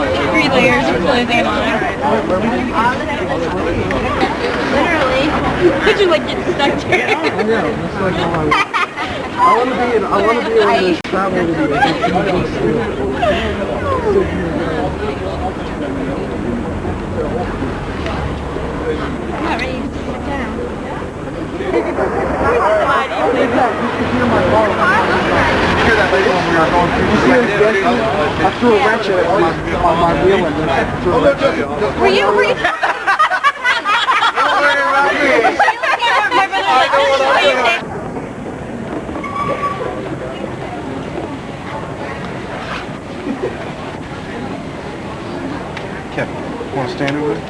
3 layers of clothing on. Literally. Could you like get stuck to it? I know. It's like I want to be able to travel with you. I'm not ready to sit down. I threw a wrench at my wheel and then threw a wrench at it. Were you? My brother was like, this is what you say. Kevin, want to stand over there?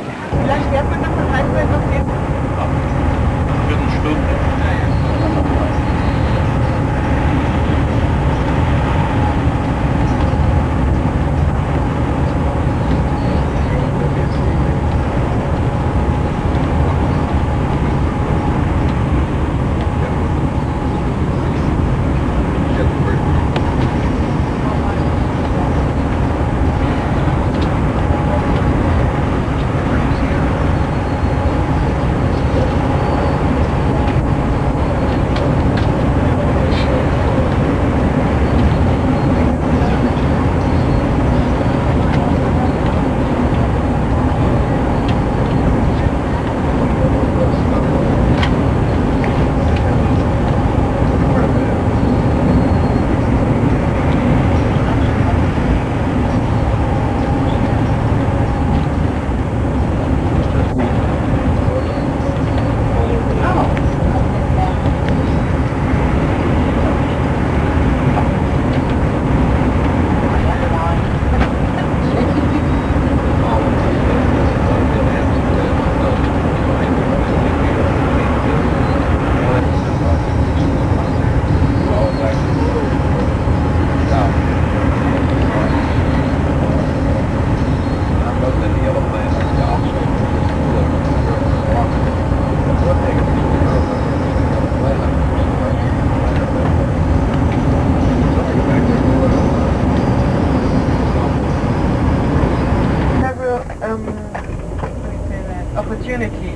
Opportunity.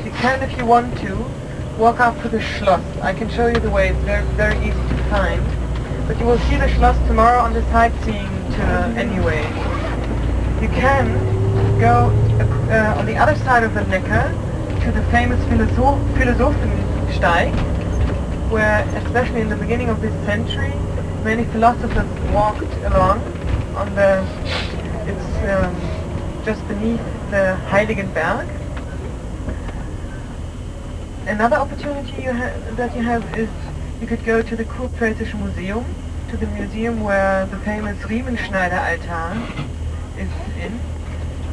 You can, if you want to, walk up to the Schloss. I can show you the way. It's very, very easy to find. But you will see the Schloss tomorrow on the sightseeing tour anyway. You can go on the other side of the Neckar to the famous Philosophensteig, where, especially in the beginning of this century, many philosophers walked along on the... It's just beneath the Heiligenberg. Another opportunity that you have is you could go to the Kurpfälzische Museum, to the museum where the famous Riemenschneider altar is in,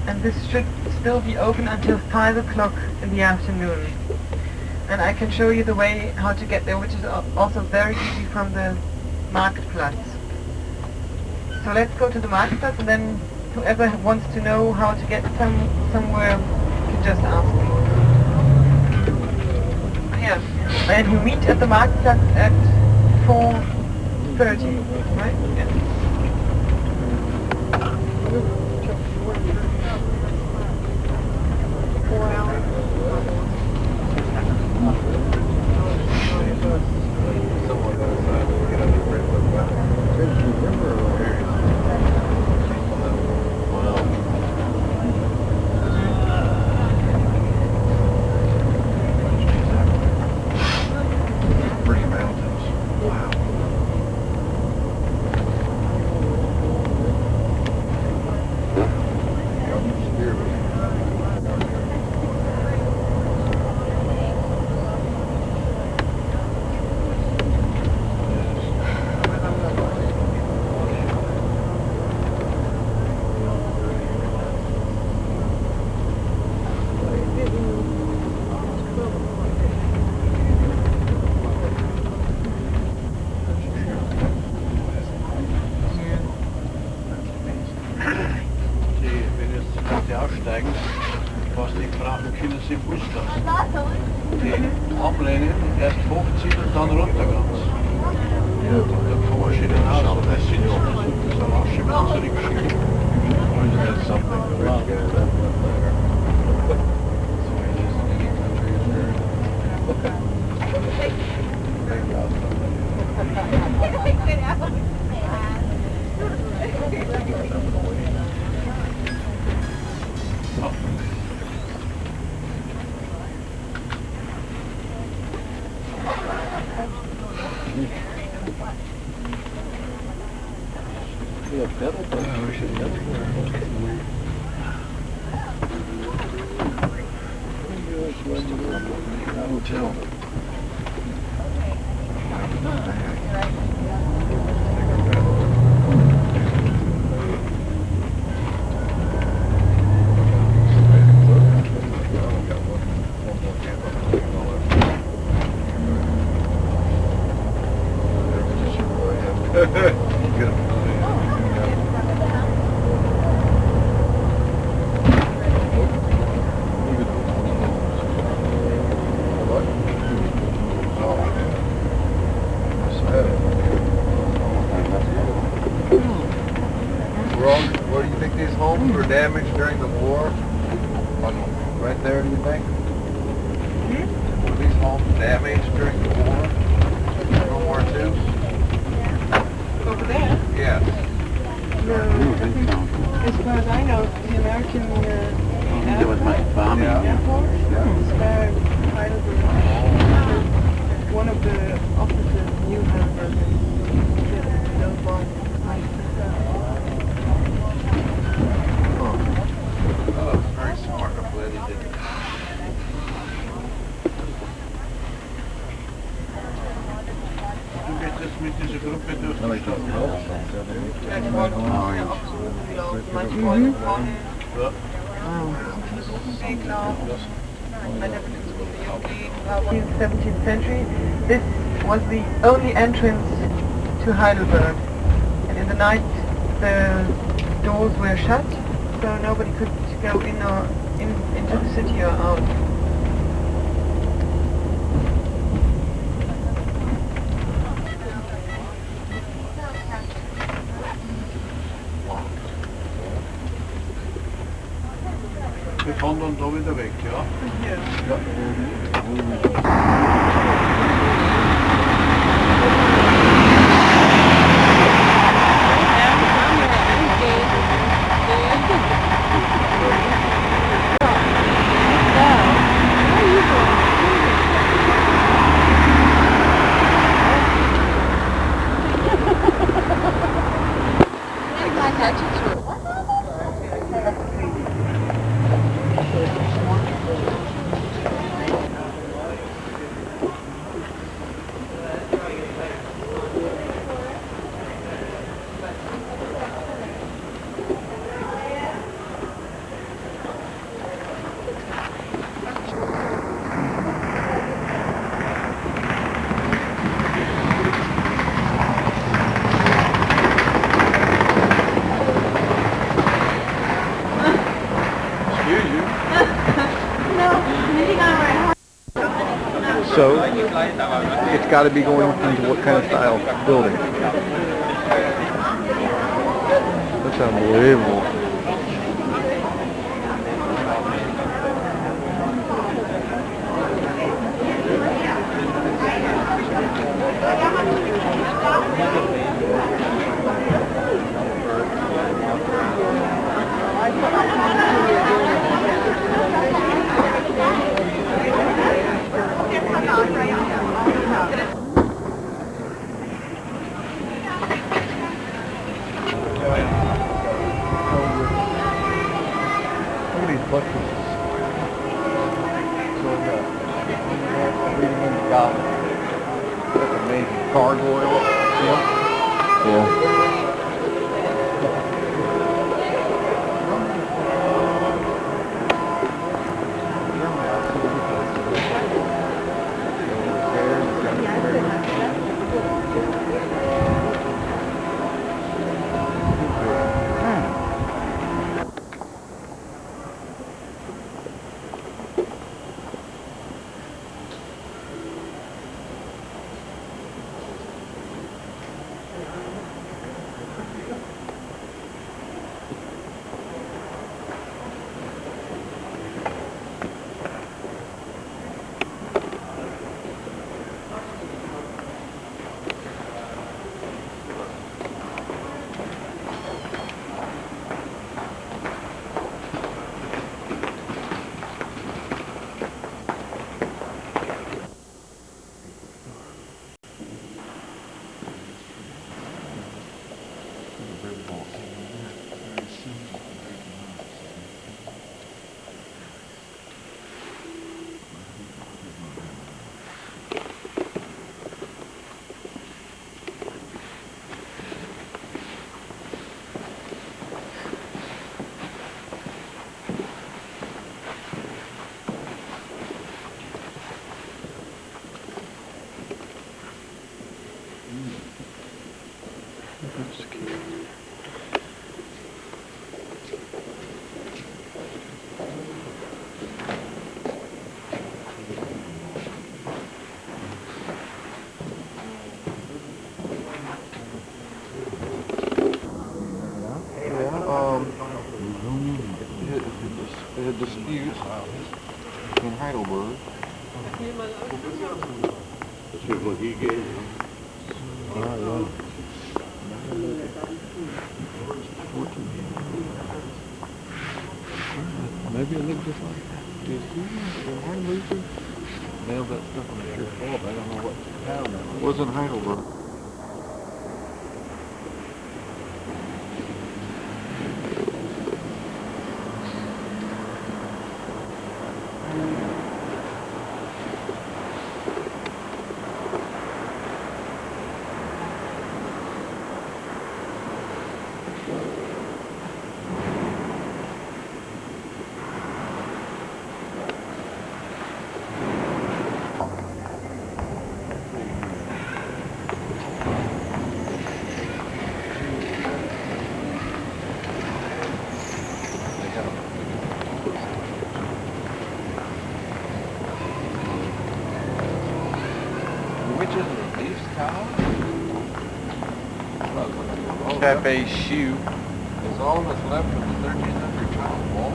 and this should still be open until 5 o'clock in the afternoon. And I can show you the way how to get there, which is also very easy from the Marktplatz. So let's go to the Marktplatz, and then whoever wants to know how to get somewhere can just ask me. Yeah. And we meet at the Marktplatz at 4:30, right? Yeah. was die Fragen können Sie im Bus lassen. Die ablehnen, erst hochziehen und dann runter ganz. Ja, dann kann man schön nach Hause, das sind ja so Lasche mit zurückschicken. Hill. Where do you think these homes were damaged during the war? Right there, do you think? Were these homes damaged during the war? World War II? Over there? Yes. No, as far as I know, the American There was much bombing. airport is where Heidelberg. One of the officers knew Heidelberg and those bombs. Oh, that was very smart. I'm glad he did it. Du vet det som inte är så gruppet just Manche wollten von Weg laufen, einer will ins Museum gehen, aber in the 17th century, this was the only entrance to Heidelberg. And in the night, the doors were shut, so nobody could go in or into the city or out. Vi fann dem då vid väck, ja. So, it's got to be going into what kind of style building? That's unbelievable. Look at these buses. That's amazing. Gargoyle. Yeah. There's a dispute in Heidelberg. What he gave. Maybe it looked just like that. Did Martin Luther nailed that stuff on the sure fall, but I don't know what town that was. It was in Heidelberg. Which is the Leafs Tower? Cafe Shoe. Is all that's left of the 1300 town wall.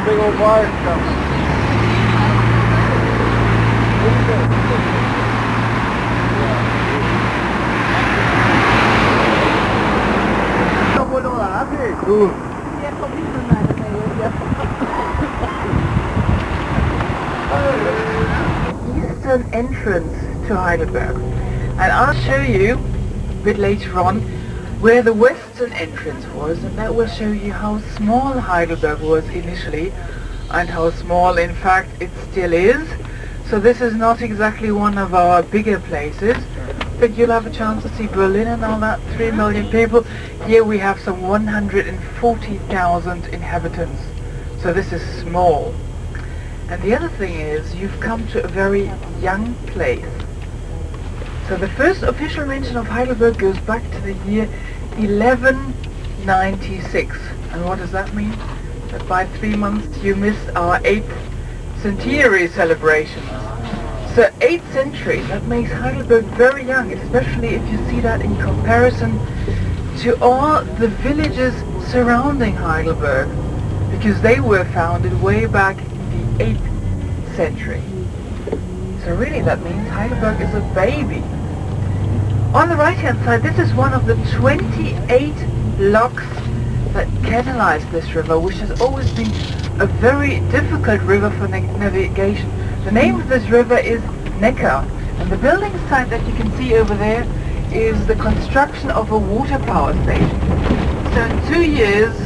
Big old wire coming. Eastern entrance to Heidelberg, and I'll show you a bit later on where the western entrance was, and that will show you how small Heidelberg was initially and how small in fact it still is. So this is not exactly one of our bigger places, but you'll have a chance to see Berlin and all that, 3 million people. Here we have some 140,000 inhabitants, so this is small. And the other thing is, you've come to a very young place. So the first official mention of Heidelberg goes back to the year 1196. And what does that mean? That by 3 months you missed our 8th centenary celebrations. So 8th century, that makes Heidelberg very young, especially if you see that in comparison to all the villages surrounding Heidelberg, because they were founded way back in the 8th century. So really that means Heidelberg is a baby. On the right hand side, this is one of the 28 locks that canalize this river, which has always been a very difficult river for navigation. The name of this river is Neckar, and the building site that you can see over there is the construction of a water power station. So in 2 years,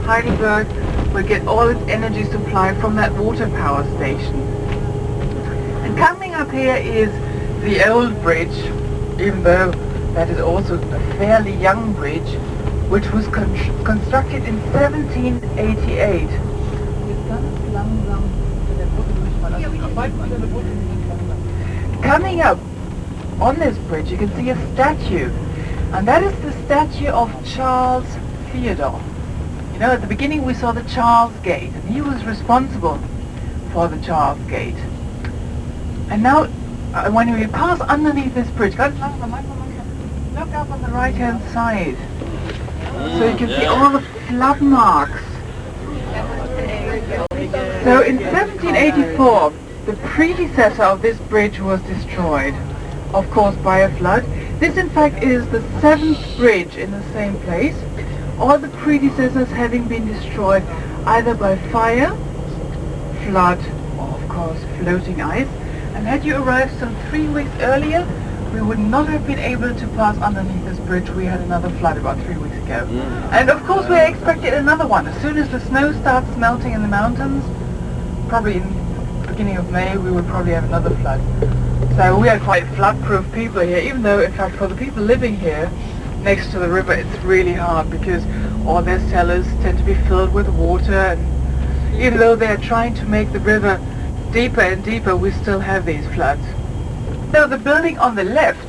Heidelberg will get all its energy supply from that water power station. And coming up here is the old bridge, even though that is also a fairly young bridge, which was constructed in 1788. Coming up on this bridge you can see a statue, and that is the statue of Charles Theodore. You know, at the beginning we saw the Charles Gate, and he was responsible for the Charles Gate. And now, when we pass underneath this bridge, look up on the right hand side, so you can see all the flood marks. So in 1784, the predecessor of this bridge was destroyed, of course by a flood. This in fact is the 7th bridge in the same place, all the predecessors having been destroyed either by fire, flood, or of course floating ice. And had you arrived some 3 weeks earlier, we would not have been able to pass underneath this bridge. We had another flood about 3 weeks ago. And of course we expected another one. As soon as the snow starts melting in the mountains, probably in the beginning of May, we would probably have another flood. So we are quite flood-proof people here, even though in fact for the people living here next to the river it's really hard because all their cellars tend to be filled with water, and even though they are trying to make the river deeper and deeper, we still have these floods. So the building on the left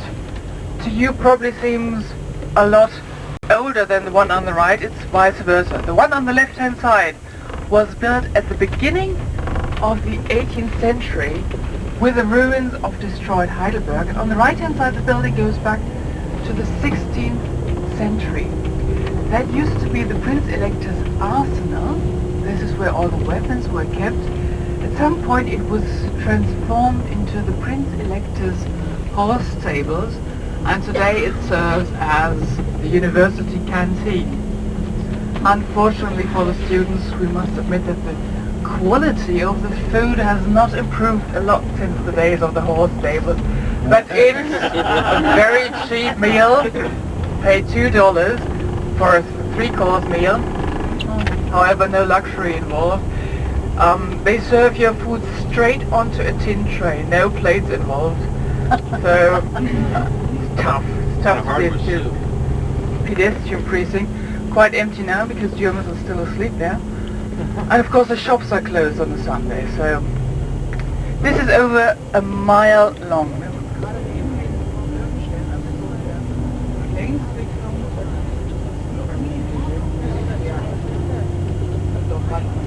to you probably seems a lot older than the one on the right. It's vice versa. The one on the left hand side was built at the beginning of the 18th century with the ruins of destroyed Heidelberg, and on the right hand side the building goes back to the 16th century. That used to be the Prince Elector's arsenal. This is where all the weapons were kept. At some point it was transformed into the Prince Elector's horse stables, and today it serves as the university canteen. Unfortunately for the students, we must admit that the quality of the food has not improved a lot since the days of the horse stables, but it's a very cheap meal. Pay $2 for a 3-course meal, however no luxury involved. They serve your food straight onto a tin tray, no plates involved. So it's tough. It's tough to get to pedestrian precinct. Quite empty now because Germans are still asleep there. And of course the shops are closed on a Sunday. So this is over a mile long.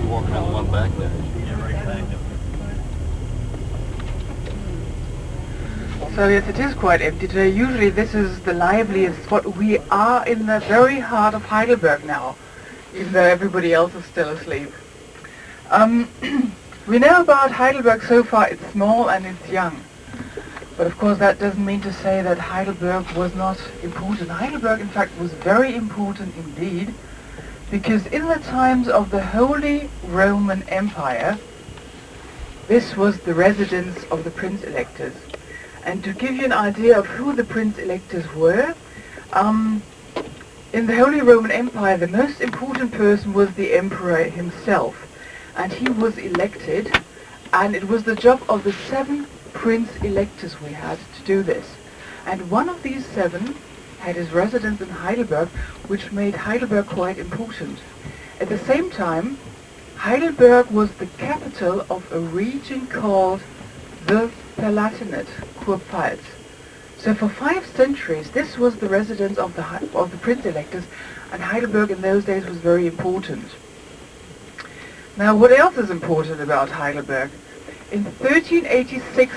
Walking on one back there. So yes, it is quite empty today. Usually this is the liveliest spot. We are in the very heart of Heidelberg now, even though everybody else is still asleep. We know about Heidelberg so far, it's small and it's young. But of course that doesn't mean to say that Heidelberg was not important. Heidelberg in fact was very important indeed, because in the times of the Holy Roman Empire, this was the residence of the Prince Electors. And to give you an idea of who the Prince Electors were, in the Holy Roman Empire the most important person was the Emperor himself. And he was elected, and it was the job of the 7 Prince Electors we had to do this. And one of these 7 had his residence in Heidelberg, which made Heidelberg quite important. At the same time, Heidelberg was the capital of a region called the Palatinate, Kurpfalz. So for 5 centuries this was the residence of the Prince Electors, and Heidelberg in those days was very important. Now what else is important about Heidelberg? In 1386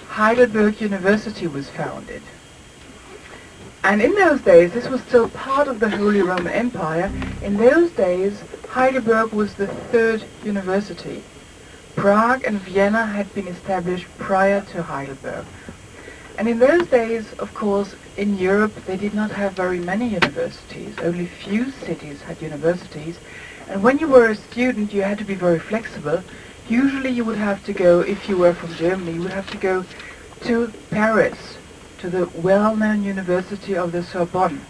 Heidelberg University was founded. And in those days, this was still part of the Holy Roman Empire. In those days, Heidelberg was the 3rd university. Prague and Vienna had been established prior to Heidelberg. And in those days, of course, in Europe, they did not have very many universities. Only few cities had universities. And when you were a student, you had to be very flexible. Usually you would have to go, if you were from Germany, you would have to go to Paris, to the well-known University of the Sorbonne.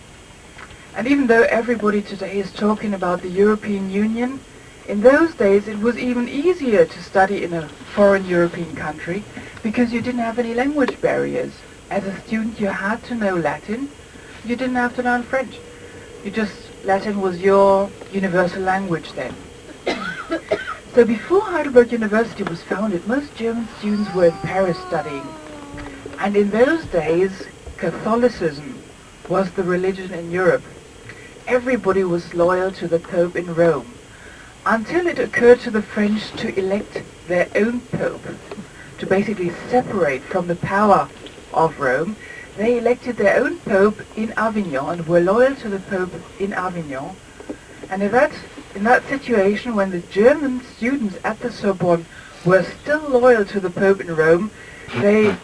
And even though everybody today is talking about the European Union, in those days it was even easier to study in a foreign European country because you didn't have any language barriers. As a student you had to know Latin, you didn't have to learn French. Latin was your universal language then. So before Heidelberg University was founded, most German students were in Paris studying. And in those days, Catholicism was the religion in Europe. Everybody was loyal to the Pope in Rome, until it occurred to the French to elect their own Pope, to basically separate from the power of Rome. They elected their own Pope in Avignon and were loyal to the Pope in Avignon. And in that situation, when the German students at the Sorbonne were still loyal to the Pope in Rome, they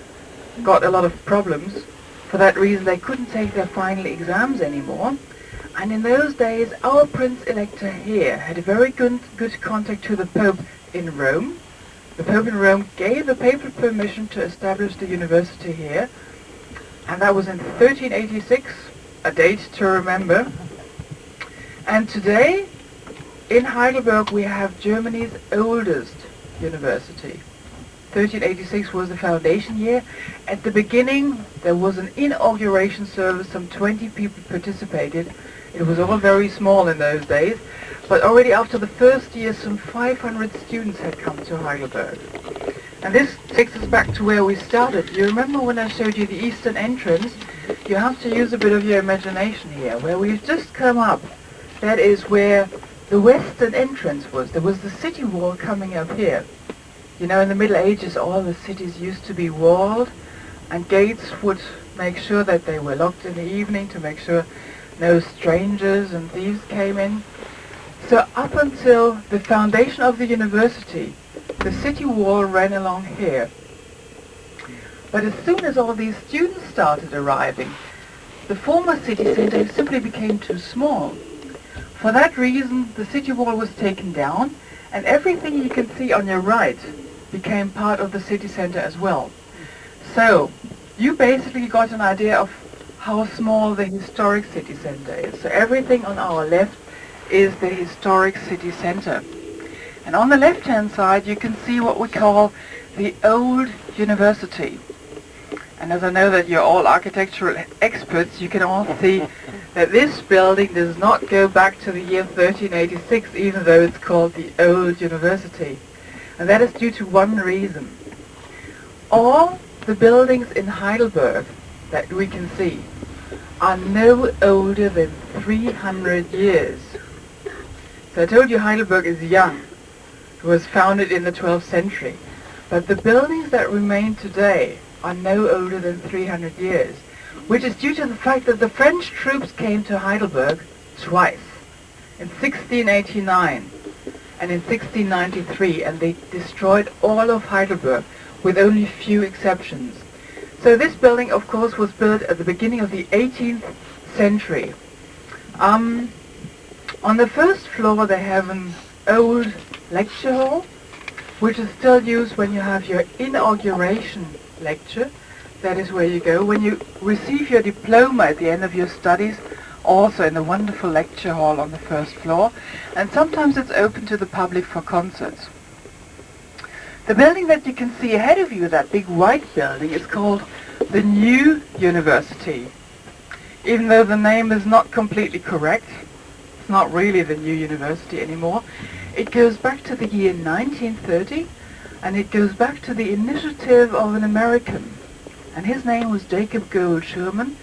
got a lot of problems. For that reason they couldn't take their final exams anymore. And in those days our Prince Elector here had a very good contact to the Pope in Rome, The Pope in Rome gave the papal permission to establish the university here, and that was in 1386, a date to remember. And today, in Heidelberg, we have Germany's oldest university. 1386 was the foundation year. At the beginning, there was an inauguration service. Some 20 people participated. It was all very small in those days. But already after the first year, some 500 students had come to Heidelberg. And this takes us back to where we started. You remember when I showed you the eastern entrance? You have to use a bit of your imagination here. Where we've just come up, that is where the western entrance was. There was the city wall coming up here. You know, in the Middle Ages, all the cities used to be walled, and gates would make sure that they were locked in the evening to make sure no strangers and thieves came in. So up until the foundation of the university, the city wall ran along here. But as soon as all these students started arriving, the former city center simply became too small. For that reason, the city wall was taken down, and everything you can see on your right became part of the city center as well. So you basically got an idea of how small the historic city center is. So everything on our left is the historic city center. And on the left-hand side, you can see what we call the old university. And as I know that you're all architectural experts, you can all see that this building does not go back to the year 1386, even though it's called the old university. And that is due to one reason. All the buildings in Heidelberg that we can see are no older than 300 years. So I told you Heidelberg is young. It was founded in the 12th century. But the buildings that remain today are no older than 300 years, which is due to the fact that the French troops came to Heidelberg twice, in 1689 and in 1693, and they destroyed all of Heidelberg with only a few exceptions. So this building, of course, was built at the beginning of the 18th century. On the first floor they have an old lecture hall, which is still used when you have your inauguration lecture. That is where you go when you receive your diploma at the end of your studies, also in the wonderful lecture hall on the first floor, and sometimes it's open to the public for concerts. The building that you can see ahead of you, that big white building, is called the New University. Even though the name is not completely correct, it's not really the New University anymore. It goes back to the year 1930, and it goes back to the initiative of an American. And his name was Jacob Gould Schurman,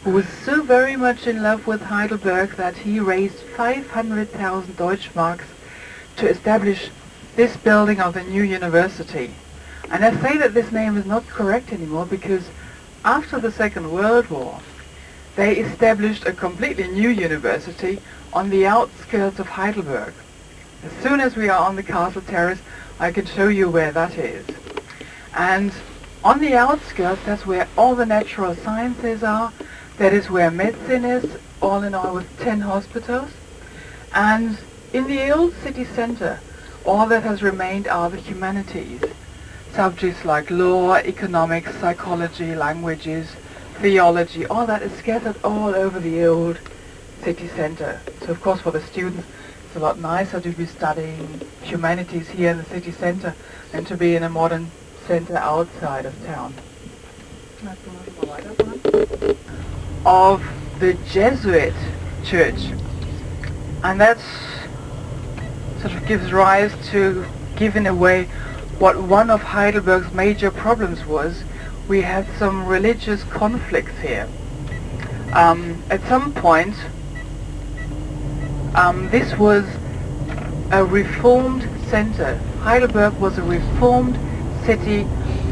who was so very much in love with Heidelberg that he raised 500,000 Deutschmarks to establish this building of the New University. And I say that this name is not correct anymore because after the Second World War, they established a completely new university on the outskirts of Heidelberg. As soon as we are on the castle terrace, I can show you where that is. And on the outskirts, that's where all the natural sciences are. That is where medicine is, all in all with 10 hospitals. And in the old city center, all that has remained are the humanities. Subjects like law, economics, psychology, languages, theology, all that is scattered all over the old city center. So of course for the students it's a lot nicer to be studying humanities here in the city center than to be in a modern center outside of town. Of the Jesuit church. And that sort of gives rise to giving away what one of Heidelberg's major problems was. We had some religious conflicts here. At some point, this was a reformed center. Heidelberg was a reformed city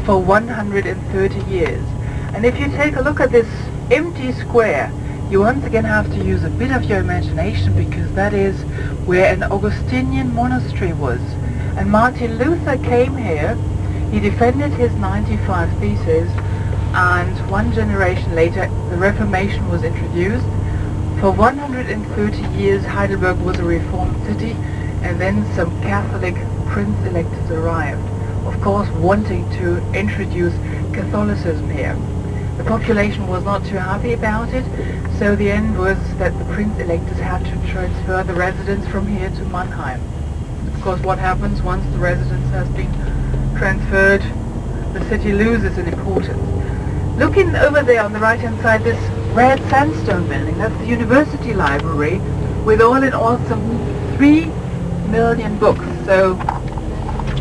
for 130 years. And if you take a look at this empty square, you once again have to use a bit of your imagination because that is where an Augustinian monastery was. And Martin Luther came here, he defended his 95 Theses, and one generation later the Reformation was introduced. For 130 years Heidelberg was a reformed city, and then some Catholic prince-electors arrived. of course, wanting to introduce Catholicism here. The population was not too happy about it, so the end was that the Prince-Electors had to transfer the residence from here to Mannheim. Of course, what happens once the residence has been transferred, the city loses in importance. Looking over there on the right-hand side, this red sandstone building, that's the university library, with all in all some 3 million books. So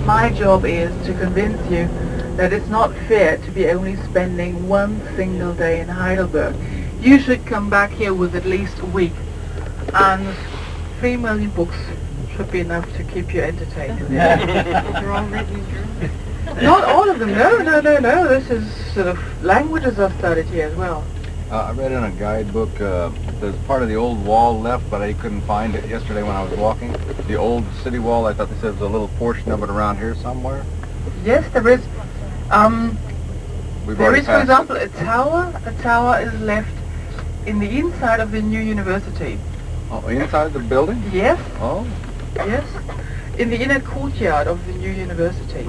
my job is to convince you that it's not fair to be only spending one single day in Heidelberg. You should come back here with at least a week, and 3 million books should be enough to keep you entertained. They're all written in German. Not all of them, no. This is sort of languages are studied here as well. I read in a guidebook, there's part of the old wall left, but I couldn't find it yesterday when I was walking. The old city wall, I thought they said there was a little portion of it around here somewhere. Yes, there is. We've There already is, for passed example, a tower. A tower is left in the inside of the new university. Oh, inside the building? Yes, Oh. yes, in the inner courtyard of the new university.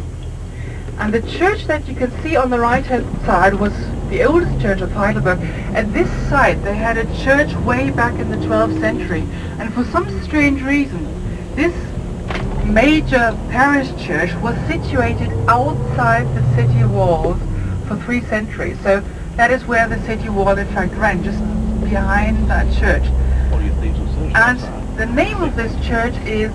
And the church that you can see on the right-hand side was the oldest church of Heidelberg. At this site, they had a church way back in the 12th century. And for some strange reason, this major parish church was situated outside the city walls for 3 centuries. So that is where the city wall in fact ran, just behind that church. And the name of this church is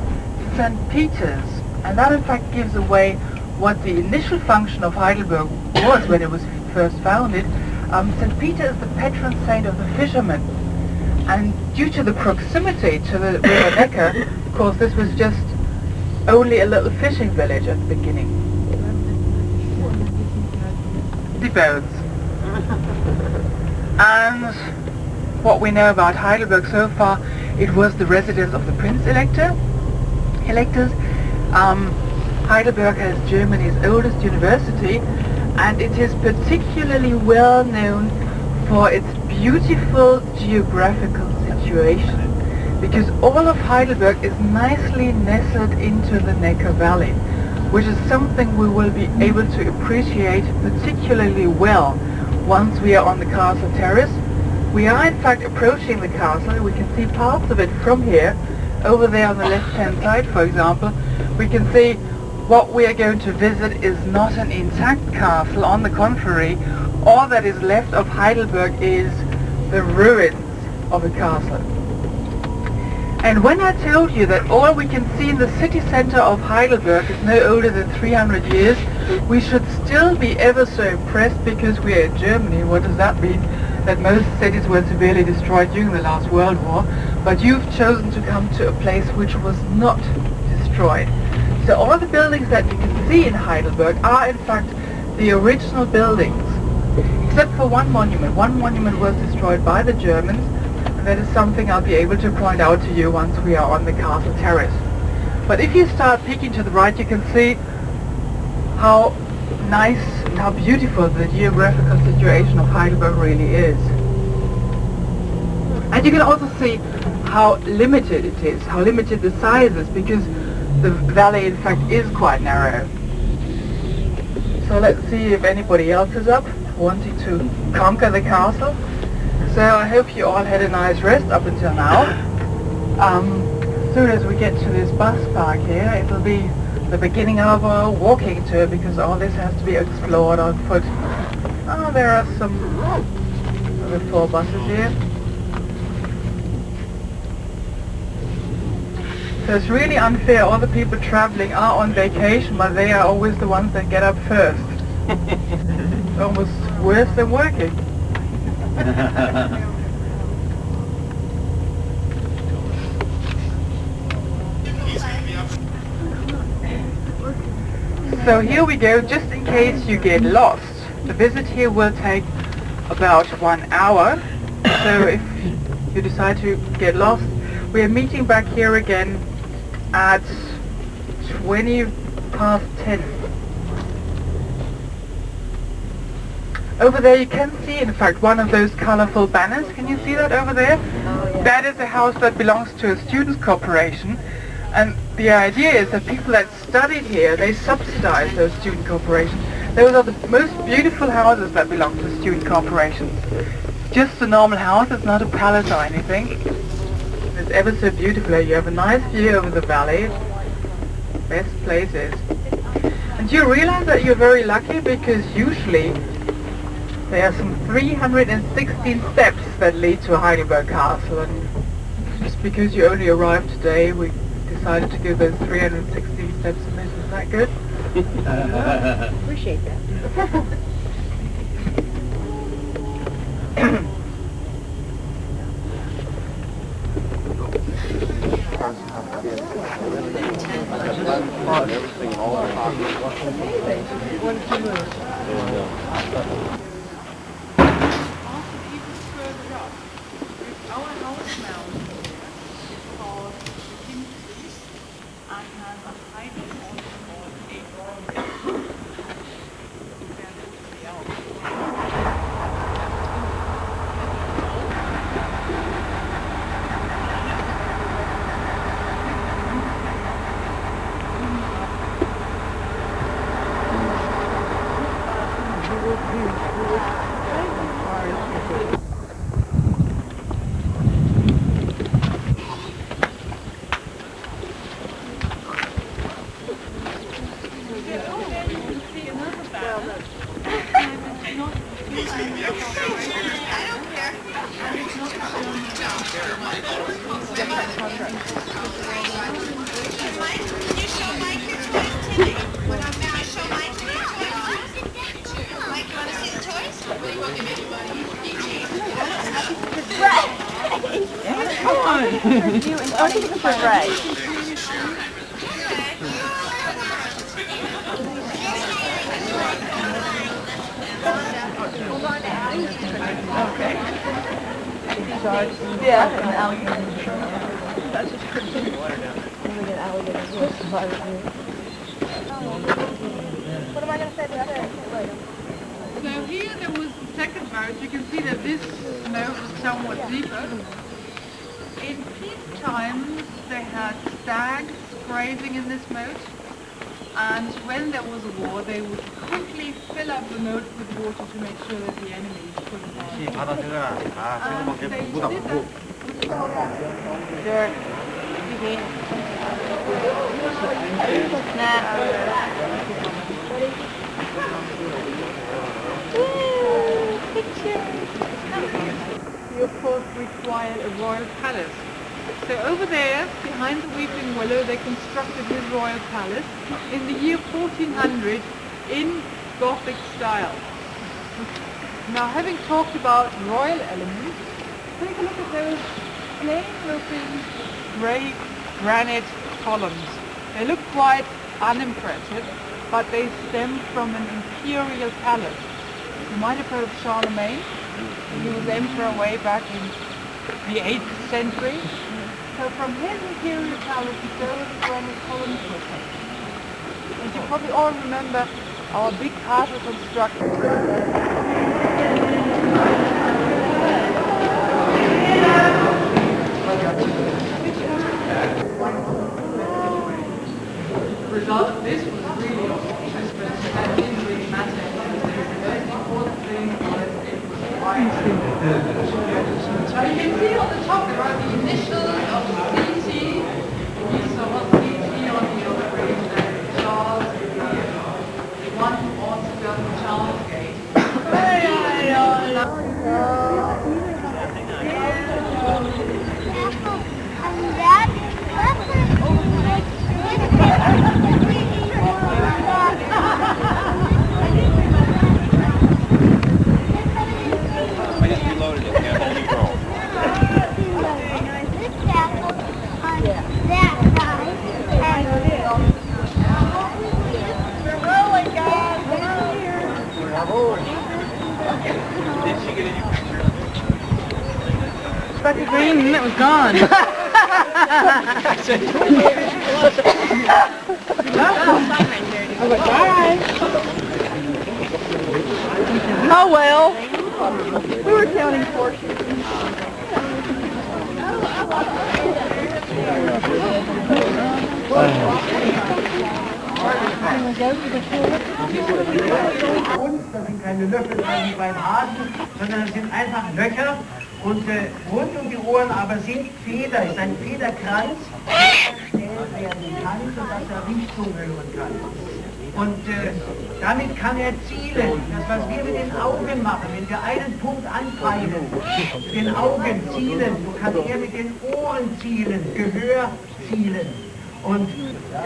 St. Peter's, and that in fact gives away what the initial function of Heidelberg was when it was first founded. St. Peter is the patron saint of the fishermen, and due to the proximity to the river Neckar, of course this was just only a little fishing village at the beginning. The boats. And what we know about Heidelberg so far, it was the residence of the Prince-Electors. Heidelberg has Germany's oldest university, and it is particularly well known for its beautiful geographical situation, because all of Heidelberg is nicely nestled into the Neckar Valley, which is something we will be able to appreciate particularly well once we are on the castle terrace. We are in fact approaching the castle. We can see parts of it from here. Over there on the left-hand side, for example, we can see what we are going to visit is not an intact castle. On the contrary, all that is left of Heidelberg is the ruins of a castle. And when I told you that all we can see in the city center of Heidelberg is no older than 300 years, we should still be ever so impressed because we are in Germany. What does that mean? That most cities were severely destroyed during the last World War, but you've chosen to come to a place which was not destroyed. So all the buildings that you can see in Heidelberg are in fact the original buildings, except for one monument. One monument was destroyed by the Germans, and that is something I'll be able to point out to you once we are on the castle terrace. But if you start peeking to the right, you can see how nice and how beautiful the geographical situation of Heidelberg really is. And you can also see how limited it is, how limited the size is, because the valley in fact is quite narrow. So let's see if anybody else is up wanting to conquer the castle. So I hope you all had a nice rest up until now. As soon as we get to this bus park here, it'll be the beginning of our walking tour, because all this has to be explored on foot. Oh, there are some of the 4 buses here. So it's really unfair. All the people traveling are on vacation, but they are always the ones that get up first. It's almost worse than working. So here we go, just in case you get lost. The visit here will take about 1 hour. So if you decide to get lost, we are meeting back here again at 10:20. Over there you can see, in fact, one of those colorful banners. Can you see that over there? That is a house that belongs to a students' corporation, and the idea is that people that studied here, they subsidize those student corporations. Those are the most beautiful houses that belong to student corporations. Just a normal house, it's not a palace or anything. It's ever so beautiful. You have a nice view over the valley. Best places. And you realize that you're very lucky because usually there are some 316 steps that lead to Heidelberg Castle, and just because you only arrived today, we decided to give those 316 steps a miss. Is that good? Appreciate that. So here there was the second moat. You can see that this moat was somewhat deeper. In peace times they had stags grazing in this moat, and when there was a war they would quickly fill up the moat with water to make sure that the enemy couldn't pass. They did that. You of course required a royal palace. So over there, behind the Weeping Willow, they constructed this royal palace in the year 1400 in Gothic style. Now, having talked about royal elements, take a look at those plain-looking grey granite columns. They look quite unimpressive, but they stem from an imperial palace. You might have heard of Charlemagne. He was emperor way back in the 8th century. So from his imperial palace, those granite columns were taken. And you probably all remember our big castle construction. The result of this was really obvious, but that didn't really matter. The most important thing was it was quiet. So you can see on the top there are the initials of CT. You saw CT on the other bridge there, Charles, the one who also built the Charles Gate. Back to green and it was gone. Bye. Oh well. We were counting portions. Das sind keine Löffel wie beim Hasen, sondern das sind einfach Löcher und rund um die Ohren aber sind Feder, ist ein Federkranz, der erstellt werden kann, sodass er Richtung hören kann. Und damit kann er zielen. Das, was wir mit den Augen machen, wenn wir einen Punkt anpeilen, mit den Augen zielen, so kann er mit den Ohren zielen, Gehör zielen. Und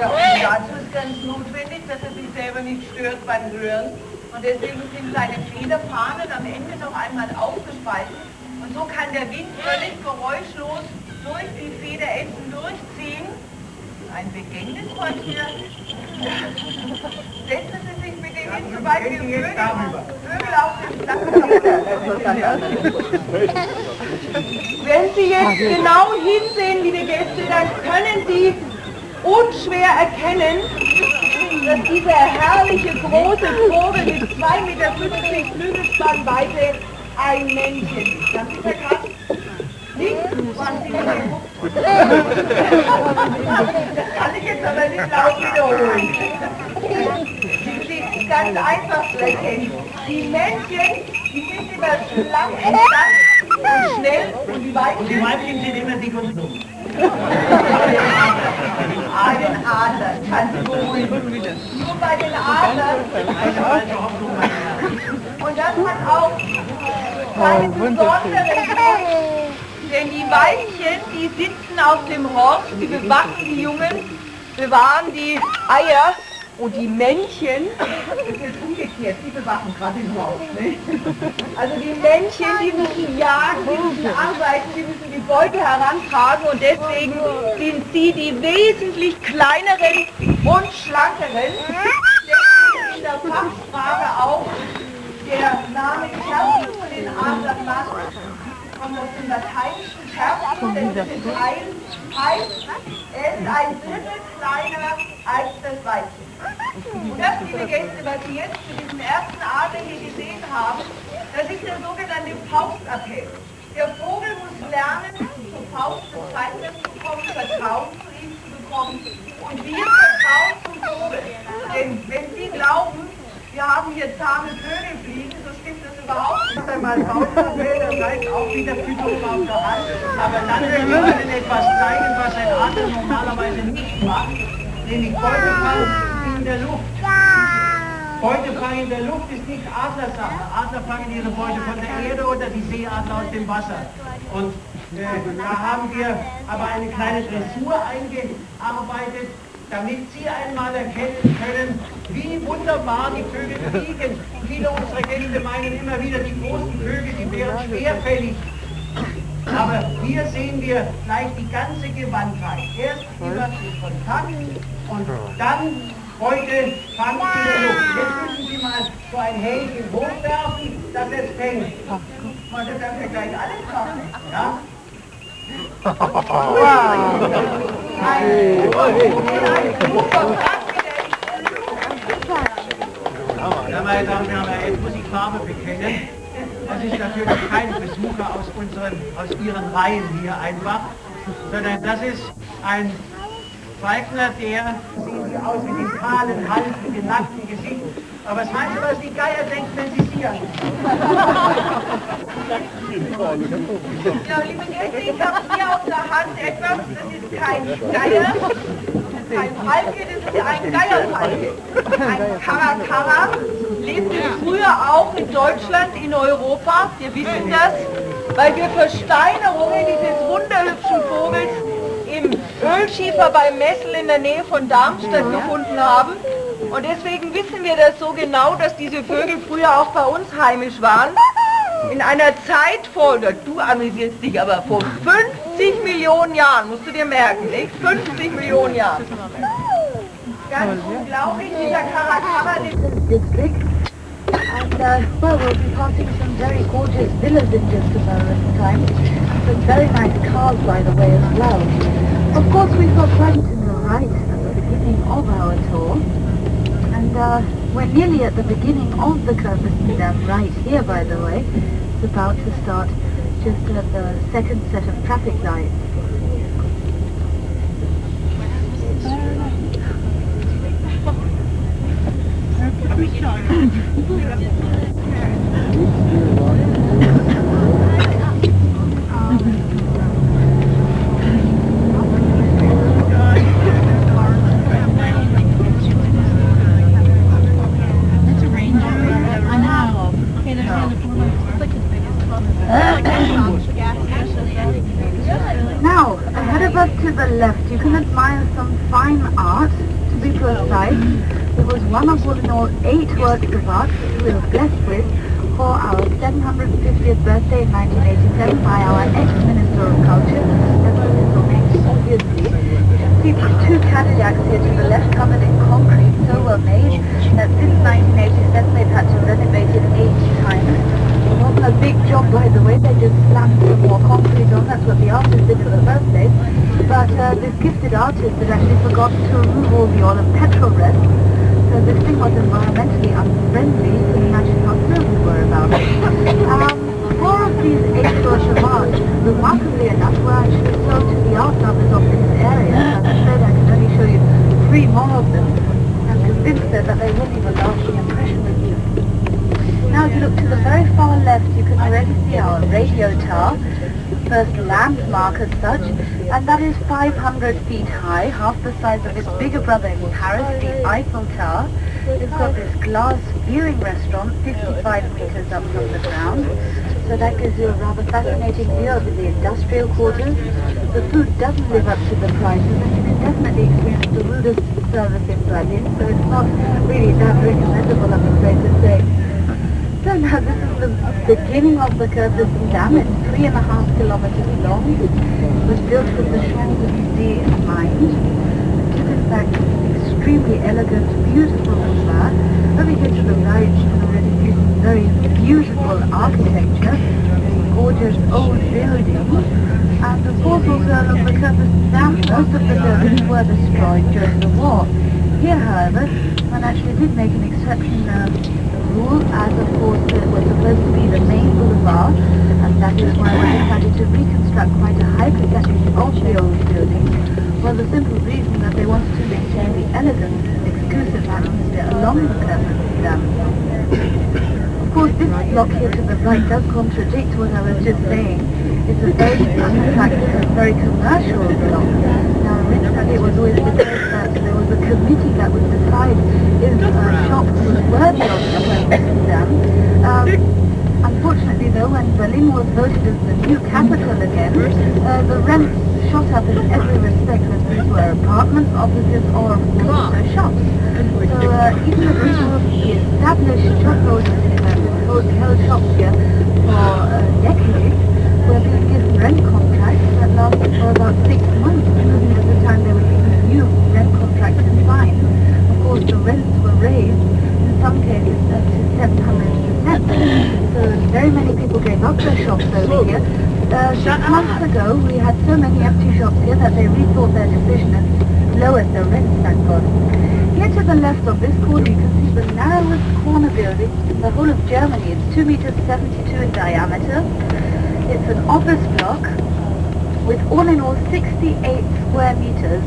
ja, und dazu ist ganz notwendig, dass er sich selber nicht stört beim Hören. Und deswegen sind seine Federfahnen am Ende noch einmal aufgespalten. Und so kann der Wind völlig geräuschlos durch die Federenden durchziehen. Ein Begängnisquartier. Setzen Sie sich mit dem Wind zum Beispiel Vögel auf den Platz. Wenn Sie jetzt genau hinsehen, liebe Gäste, dann können Sie unschwer erkennen, dass dieser herrliche große Vogel mit 2,50 Meter Flügelspannweite ein Männchen ist. Das ist ja krass. Nicht, was Sie sehen. Das kann ich jetzt aber nicht laut wiederholen. Sie ganz einfach zu erkennen. Die Männchen, die sind immer schlank und schnell und die Weibchen sind immer dick und dumm. Bei den Adlern, kann Sie beruhigen. Nur bei den Adlern. Und das hat auch eine besondere Grund. Denn die Weibchen, die sitzen auf dem Horst, die bewachen die Jungen, bewahren die Eier. Und die Männchen, das ist jetzt umgekehrt, die bewachen gerade den Horst. Ne? Also die Männchen, die müssen jagen, die müssen arbeiten, die müssen die Beute herantragen und deswegen sind sie die wesentlich kleineren und schlankeren. Deswegen in der Fachsprache auch der Name Terz von den Adlermassen kommt aus dem lateinischen Terz, das ist heißt, er ist ein Drittel kleiner als das Weibchen. Und das, liebe Gäste, was Sie jetzt zu diesem ersten Adler hier gesehen haben, das ist der sogenannte Faustappell. Der Vogel muss lernen, zur Faust des Feinders zu kommen, Vertrauen zu ihm zu bekommen. Und wir vertrauen zum Vogel. Denn wenn Sie glauben, wir haben hier zahme Vögel fliegen, so stimmt das überhaupt nicht. Einmal Faustappell, das heißt auch wieder Fütterung auf der Hand. Aber dann will ich Ihnen etwas zeigen, was ein Adler normalerweise nicht macht, nämlich Beutefang in der Luft. Beutefang in der Luft ist nicht Adlersache. Adler fangen ihre Beute von der Erde oder die Seeadler aus dem Wasser. Und da haben wir aber eine kleine Dressur eingearbeitet, damit Sie einmal erkennen können, wie wunderbar die Vögel fliegen. Viele unserer Gäste meinen immer wieder, die großen Vögel, die wären schwerfällig. Aber hier sehen wir gleich die ganze Gewandtheit. Erst immer den Kontakt und dann Beute fangen in der Luft. Jetzt müssen Sie mal so ein Hähnchen hochwerfen, dass es fängt. Man das dann gleich alles machen. Ja? Ja, meine Damen und Herren, jetzt muss ich Farbe bekennen. Das ist natürlich kein Besucher aus Ihren Reihen hier einfach, sondern das ist ein Falkner, der sehen Sie aus mit dem kahlen Hals, mit dem nackten Gesicht. Aber was meinst du, was die Geier denken, wenn sie Sie ansehen? Ja, liebe Gäste, ich habe hier auf der Hand etwas, das ist kein Geier, das ist kein Falke, das ist ein Geierfalke. Ein Karakara lebte früher auch in Deutschland, in Europa, wir wissen das, weil wir Versteinerungen dieses wunderhübschen Vogels im Ölschiefer bei Messel in der Nähe von Darmstadt gefunden haben. Und deswegen wissen wir das so genau, dass diese Vögel früher auch bei uns heimisch waren. In einer Zeit vor, du amüsierst dich aber, vor 50 Millionen Jahren, musst du dir merken, nicht? 50 Millionen Jahren. Ganz unglaublich, dieser Karakara district. And well, we'll be passing some very gorgeous villas in just a moment's time. Some very nice cars, by the way, as well. Of course, we've got right to the right at the beginning of our tour. And we're nearly at the beginning of the Kurfürsten Dam right here, by the way. It's about to start just at the second set of traffic lights. Now, ahead of us to the left, you can admire some fine art. To be precise, it was one of all in all 8 works of art which we were blessed with for our 750th birthday in 1987 by our ex-Minister of Culture, obviously. You can see 2 Cadillacs here to the left covered in concrete, so well made that since 1987 they've had to renovate it 8 times. Not a big job, by the way, they just slammed some more concrete on, that's what the artist did in the first place. But this gifted artist had actually forgotten to remove all the oil and petrol rest, so this thing was environmentally unfriendly, you can imagine how thrilled we were about it. 4 of these 8 works of art, remarkably enough, were actually sold to the art lovers of this area. I'm afraid I can only show you 3 more of them. I'm convinced that they will leave a lasting impression with you. Now if you look to the very far left, you can already see our radio tower, the first landmark as such, and that is 500 feet high, half the size of its bigger brother in Paris, the Eiffel Tower. It's got this glass viewing restaurant 55 meters up from the ground, so that gives you a rather fascinating view of the industrial quarters. The food doesn't live up to the prices, and you can definitely experience the rudest service in Berlin, so it's not really that recommendable, I'm afraid to say. So now this is the beginning of the Curtissen Dam. It's 3.5 kilometers long. It was built with the Champs-Élysées in mind. It is in fact extremely elegant, beautiful boulevard. Over here to the right you can already see some very beautiful architecture, gorgeous old buildings. And of course also along the Curtissen Dam, most of the buildings were destroyed during the war. Here however, one actually did make an exception rule, as of course it was supposed to be the main boulevard, and that is why we decided to reconstruct quite a high percentage of the old buildings, for the simple reason that they wanted to maintain the elegant and exclusive atmosphere along the Curtissen Dam. Of course this block here to the right does contradict what I was just saying. It's a very unattractive, very commercial block. Now originally it was always the case that there was a committee that would decide if shops were worthy of the Curtissen Dam. Unfortunately though, when Berlin was voted as the new capital again, the rents shot up in every respect, whether these were apartments, offices, or of course also shops. So even the people of the established shop owners who held shops here for decades were being given rent contracts that lasted for about 6 months, because at the time there were even new rent contracts in sign. Of course the rents were raised, in some cases up to 700%. So very many people gave up their shops over here. 6 months ago we had so many empty shops here that they rethought their decision and lowered their rents, thank God. Here to the left of this corner you can see the narrowest corner building in the whole of Germany. It's 2 meters 72 in diameter. It's an office block with all in all 68 square meters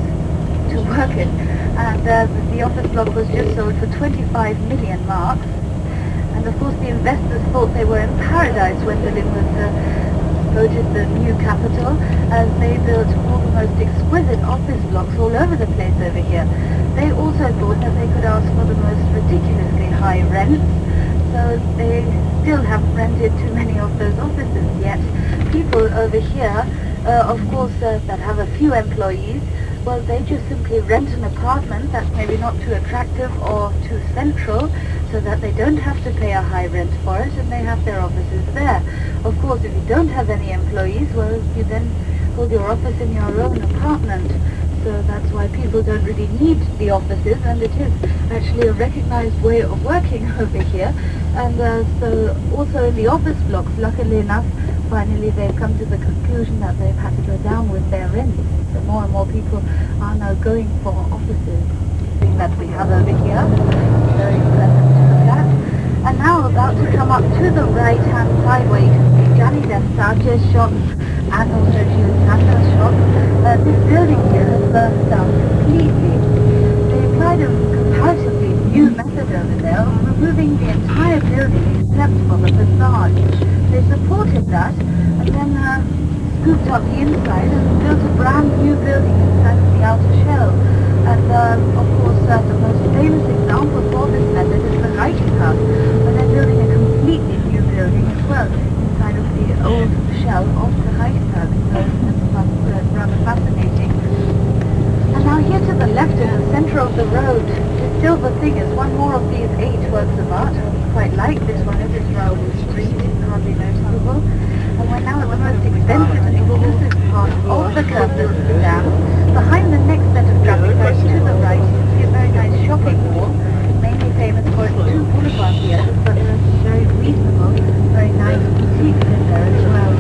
to work in, and the office block was just sold for 25 million marks. And of course the investors thought they were in paradise when Berlin was voted the new capital, as they built all the most exquisite office blocks all over the place over here. They also thought that they could ask for the most ridiculously high rents, so they still haven't rented too many of those offices yet. People over here, of course, that have a few employees, well, they just simply rent an apartment that's maybe not too attractive or too central, so that they don't have to pay a high rent for it, and they have their offices there. Of course, if you don't have any employees, well, you then hold your office in your own apartment. So that's why people don't really need the offices, and it is actually a recognized way of working over here. And so also in the office blocks, luckily enough, finally they've come to the conclusion that they've had to go down with their rents. So more and more people are now going for offices. The thing that we have over here, very pleasant to look at. And now about to come up to the right-hand side where you can see Gianni Versace's shops and also Jules Sandler's shop, this building here has burnt down completely. They applied a comparatively new method over there of removing the entire building except for the facade. They supported that and then scooped up the inside and built a brand new building inside of the outer shell. And of course the most famous example for this method is the Reichstag, where they're building a completely new building as well inside of the old shell of the Reichstag. So that's rather fascinating. And now here to the left in the center of the road, the silver thing is one more of these 8 works of art. I quite like this one. It is rather street, it's hardly noticeable. And we're now at the most expensive and exclusive part of the Kurfürstendamm Dam. Behind the next set of traffic lights to the right, you see a very nice shopping mall, mainly famous for its 2 boulevard theatres, but there are some very reasonable, very nice boutiques in there as well.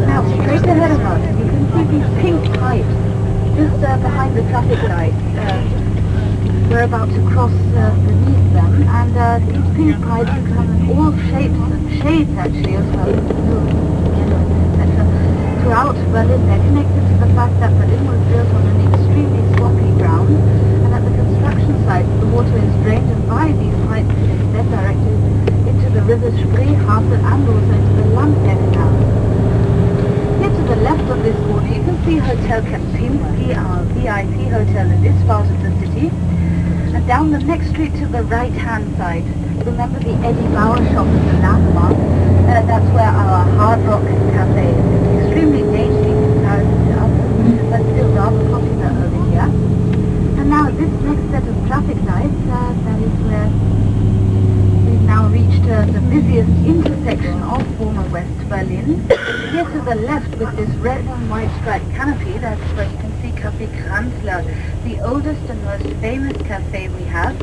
Now, straight ahead of us, you can see these pink pipes just behind the traffic lights. We're about to cross beneath them, and these pink pipes come in all shapes and shades actually as well, blue, yellow, etc. Throughout Berlin. They're connected to the fact that Berlin was built on an extremely swampy ground, and at the construction site the water is drained, and by these pipes it is then directed into the rivers Spree, Havel, and also into the Landwehr Canal. Here to the left of this corner you can see Hotel Kempinski, our VIP hotel in this part of the city. And down the next street to the right-hand side, remember the Eddie Bauer shop as the landmark? That's where our Hard Rock Cafe is. It's extremely dainty in comparison to others, but still rather popular over here. And now this next set of traffic lights, that is where we've now reached the busiest intersection of former West Berlin. Here to the left with this red and white striped canopy, that's where you can see Café Kranzler, the oldest and most famous cafe we have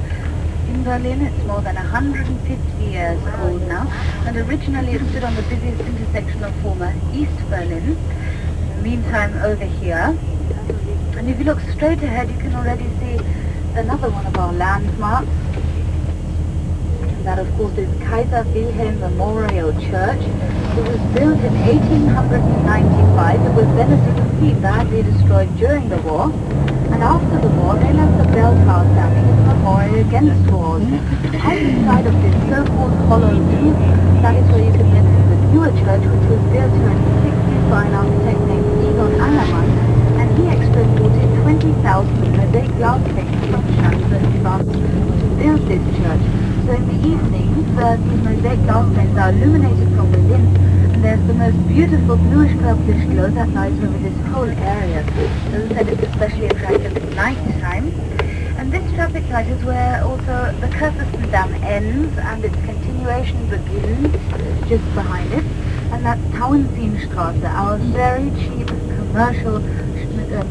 in Berlin. It's more than 150 years old now, and originally it stood on the busiest intersection of former East Berlin. In the meantime, over here, and if you look straight ahead, you can already see another one of our landmarks. And that, of course, is Kaiser Wilhelm Memorial Church. It was built in 1895. It was then, as you can see, badly destroyed during the war. And after the war, they left the bell tower standing as a memorial against wars. On the side of this so-called hollow roof, that is where you can then see the newer church, which was built here in the 60s by an architect named Egon Angermann, and he exported 20,000 mosaic glass panes from Chancellor France to build this church. So in the evenings, these mosaic glass panes are illuminated from within, and there's the most beautiful bluish-purplish glow that lies over this whole area. As I said, it's especially attractive at night time. And this traffic light is where also the Kurfürstendamm ends and its continuation begins just behind it. And that's Tauentzienstraße, our very cheap commercial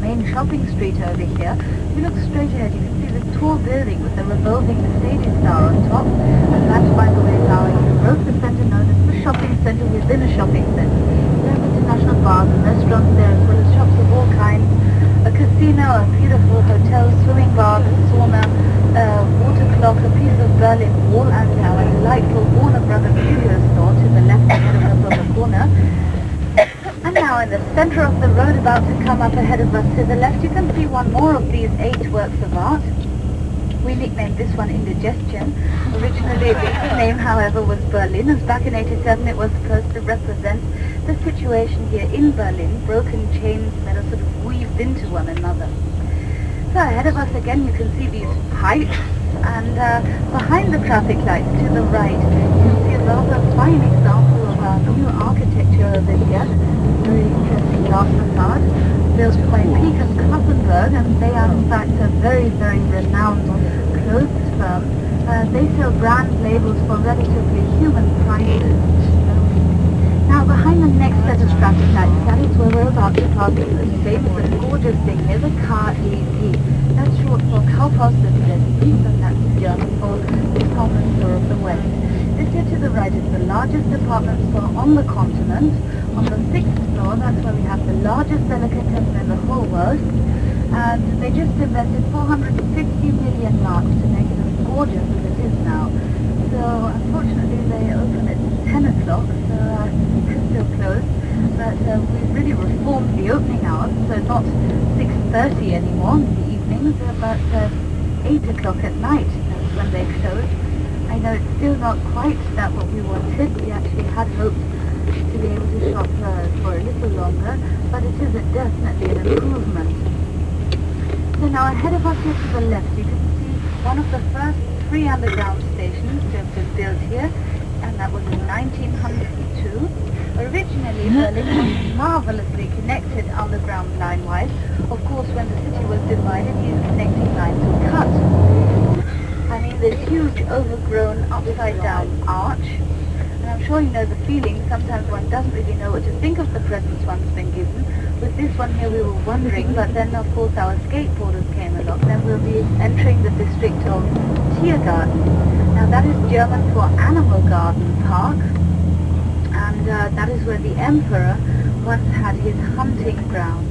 main shopping street over here. If you look straight ahead, you can see this tall building with the revolving Mercedes star on top. And that, by the way, is our Europa Center, known as the shopping center within a shopping center. We have international bars and restaurants there, as well as shops of all kinds. A casino, a beautiful hotel, swimming bar, a sauna, water clock, a piece of Berlin Wall, and our delightful Warner Brothers Studio store to the left ahead of us on the corner. And now in the center of the road, about to come up ahead of us to the left, you can see one more of these 8 works of art. We nicknamed this one Indigestion. Originally its name, however, was Berlin, as back in 87 it was supposed to represent the situation here in Berlin, broken chains that are sort of weaved into one another. So ahead of us again you can see these pipes, and behind the traffic lights to the right you can see a rather fine example of our new architecture over here. Very interesting glass facade built by Peek & Kloppenberg, and they are in fact a very, very renowned clothes firm. They sell brand labels for relatively human prices. Now behind the next set of traffic lights, that is where we're about to pass the famous and gorgeous thing here, the KED. That's short for Kaufhaus des Westens, and that's German for Department Store of the West. This here to the right is the largest department store on the continent. On the 6th floor, that's where we have the largest delicatessen in the whole world. And they just invested 450 million marks to make it as gorgeous as it is now. So unfortunately they open at 10 o'clock, so it's still closed. that we really reformed the opening hours, so not 6:30 anymore in the evenings, but 8 o'clock at night. That's when they close. I know it's still not quite that what we wanted. We actually had hoped to be able to shop for a little longer, but it is definitely an improvement. So now ahead of us here to the left, you can see one of the first 3 underground stations to have been built here, and that was in 1902. Originally, Berlin was marvelously connected underground line-wise. Of course, when the city was divided, these connecting lines were cut. I mean, this huge, overgrown, upside-down arch. And I'm sure you know the feeling. Sometimes one doesn't really know what to think of the presents one's been given. With this one here, we were wondering, but then, of course, our skateboarders came along. Then we'll be entering the district of Tiergarten. Now, that is German for Animal Garden Park. And that is where the Emperor once had his hunting grounds.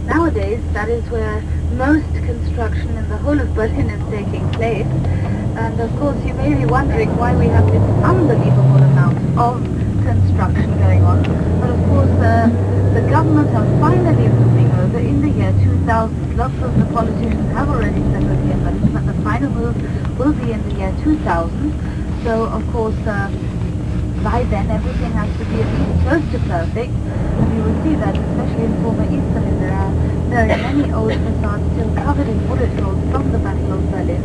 Nowadays, that is where most construction in the whole of Berlin is taking place. And of course, you may be wondering why we have this unbelievable amount of construction going on. But of course, the government are finally moving over in the year 2000. Lots of the politicians have already settled here, but the final move will be in the year 2000. So, of course, by then everything has to be at least close to perfect. And you will see that, especially in former East Berlin, there are very many old facades still covered in bullet holes from the Battle of Berlin.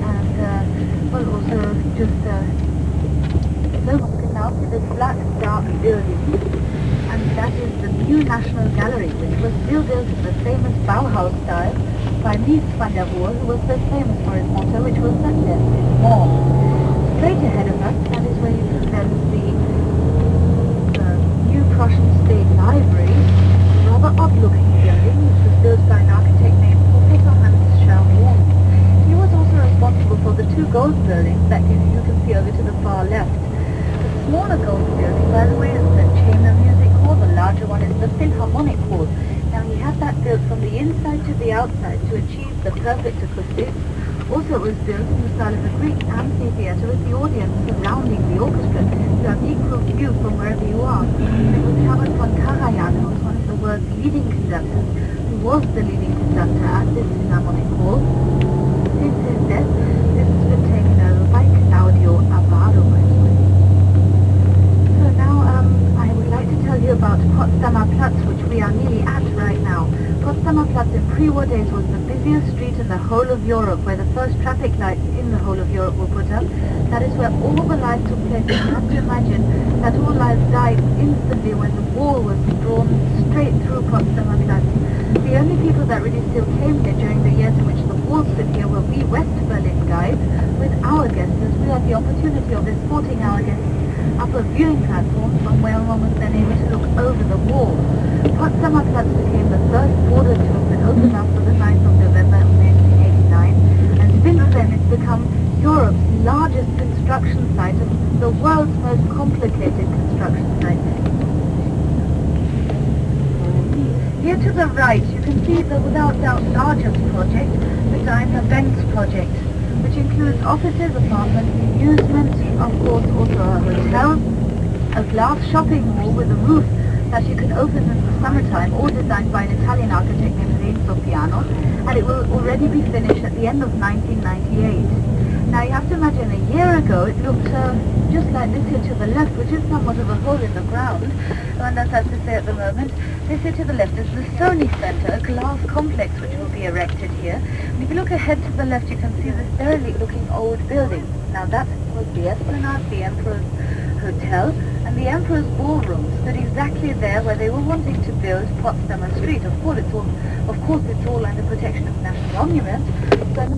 And, well, also just, so one can now see this black, dark building. And that is the new National Gallery, which was still built in the famous Bauhaus style by Mies van der Rohe, who was so famous for his motto, which was that less is more. Straight ahead of us, that is where you can then see the new Prussian State Library, a rather odd-looking building, which was built by an architect named Professor Hans Schaumburg. He was also responsible for the 2 gold buildings that you can see over to the far left. The smaller gold building, by the way, is the Chamber Music Hall. The larger one is the Philharmonic Hall. Now, he had that built from the inside to the outside to achieve the perfect acoustics. Also, it was built in the style of a Greek amphitheatre with the audience surrounding the orchestra to have equal view from wherever you are. And it was Hermann von Karajan, who was one of the world's leading conductors, who was the leading conductor at this Philharmonic Hall. Since his death, this has been taken over by Claudio Abbado, by the way. So now, I would like to tell you about Potsdamer Platz, which we are nearly at right now. Potsdamer Platz in pre-war days was the busiest street in the whole of Europe, where the first traffic lights in the whole of Europe were put up. That is where all the lives took place. You have to imagine that all lives died instantly when the wall was drawn straight through Potsdamer Platz. The only people that really still came here during the years in which the wall stood here were we West Berlin guys with our guests, as we had the opportunity of escorting our guests up a viewing platform from where one was then able to look over the wall. Potsdamer Platz became the first border to have been opened up for the 9th of November 1989, and since then it's become Europe's largest construction site and the world's most complicated construction site. Here to the right, you can see the without doubt largest project, the Daimler-Benz project, which includes offices, apartments, amusement, of course also a hotel, a glass shopping mall with a roof that you can open in the summertime, all designed by an Italian architect named Renzo Piano, and it will already be finished at the end of 1998. Now you have to imagine a year ago it looked just like this here to the left, which is somewhat of a hole in the ground, and that's as to say at the moment. This here to the left is the Sony Center, a glass complex which will be erected here. And if you look ahead to the left, you can see this derelict looking old building. Now that was the Esplanade, the Emperor's Hotel, and the Emperor's Ballroom stood exactly there where they were wanting to build Potsdamer Street. Of course, it's all under protection of national monument, but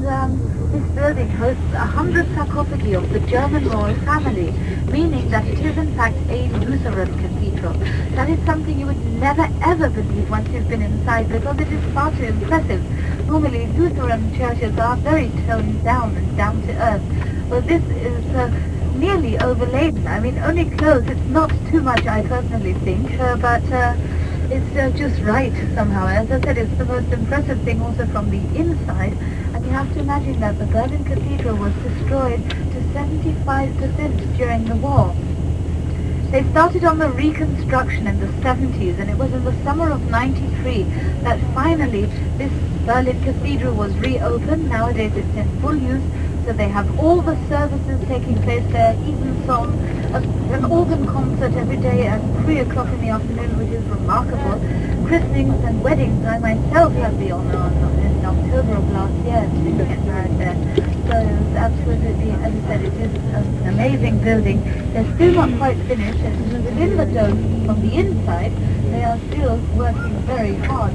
this building hosts 100 sarcophagi of the German royal family, meaning that it is in fact a Lutheran cathedral. That is something you would never ever believe once you've been inside, because it is far too impressive. Normally Lutheran churches are very toned down and down to earth. Well, this is nearly overladen. I mean, only close. It's not too much, I personally think, but it's just right somehow. As I said, it's the most impressive thing also from the inside. And you have to imagine that the Berlin Cathedral was destroyed to 75% during the war. They started on the reconstruction in the 70s, and it was in the summer of 93 that finally this Berlin Cathedral was reopened. Nowadays it's in full use, so they have all the services taking place there, evensong, an organ concert every day at 3 o'clock in the afternoon, which is remarkable. Christenings and weddings. I myself had the honor in October of last year to get married there. So it was absolutely, as I said, it is an amazing building. They're still not quite finished, and within the dome, from the inside, they are still working very hard.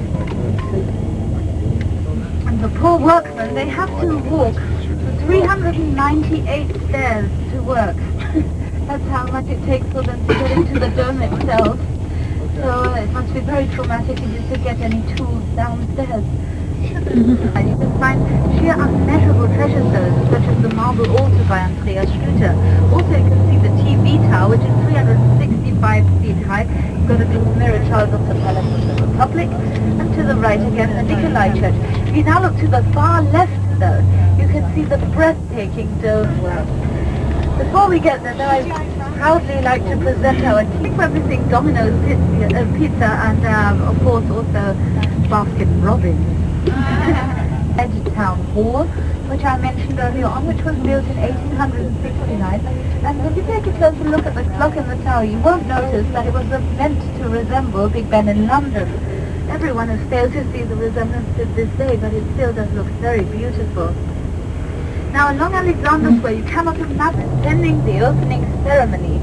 And the poor workmen, they have to walk 398 stairs to work. That's how much it takes for them to get into the dome itself. So it must be very traumatic just to get any tools downstairs. And you can find sheer unmeasurable treasures though, such as the marble altar by Andreas Schlüter. Also you can see the TV tower, which is 365 feet high. You've got a little mirror child of the Palace of the Republic. And to the right again, the Nikolai Church. If you now look to the far left though, you can see the breathtaking dome well. Before we get there, though, I proudly like to present our Keep Everything Domino's pizza and, of course, also Baskin Robbins. Town Hall, which I mentioned earlier on, which was built in 1869. And if you take a closer look at the clock in the tower, you won't notice that it was meant to resemble Big Ben in London. Everyone has failed to see the resemblance to this day, but it still does look very beautiful. Now, along Alexander's Way, you cannot imagine attending the opening ceremony.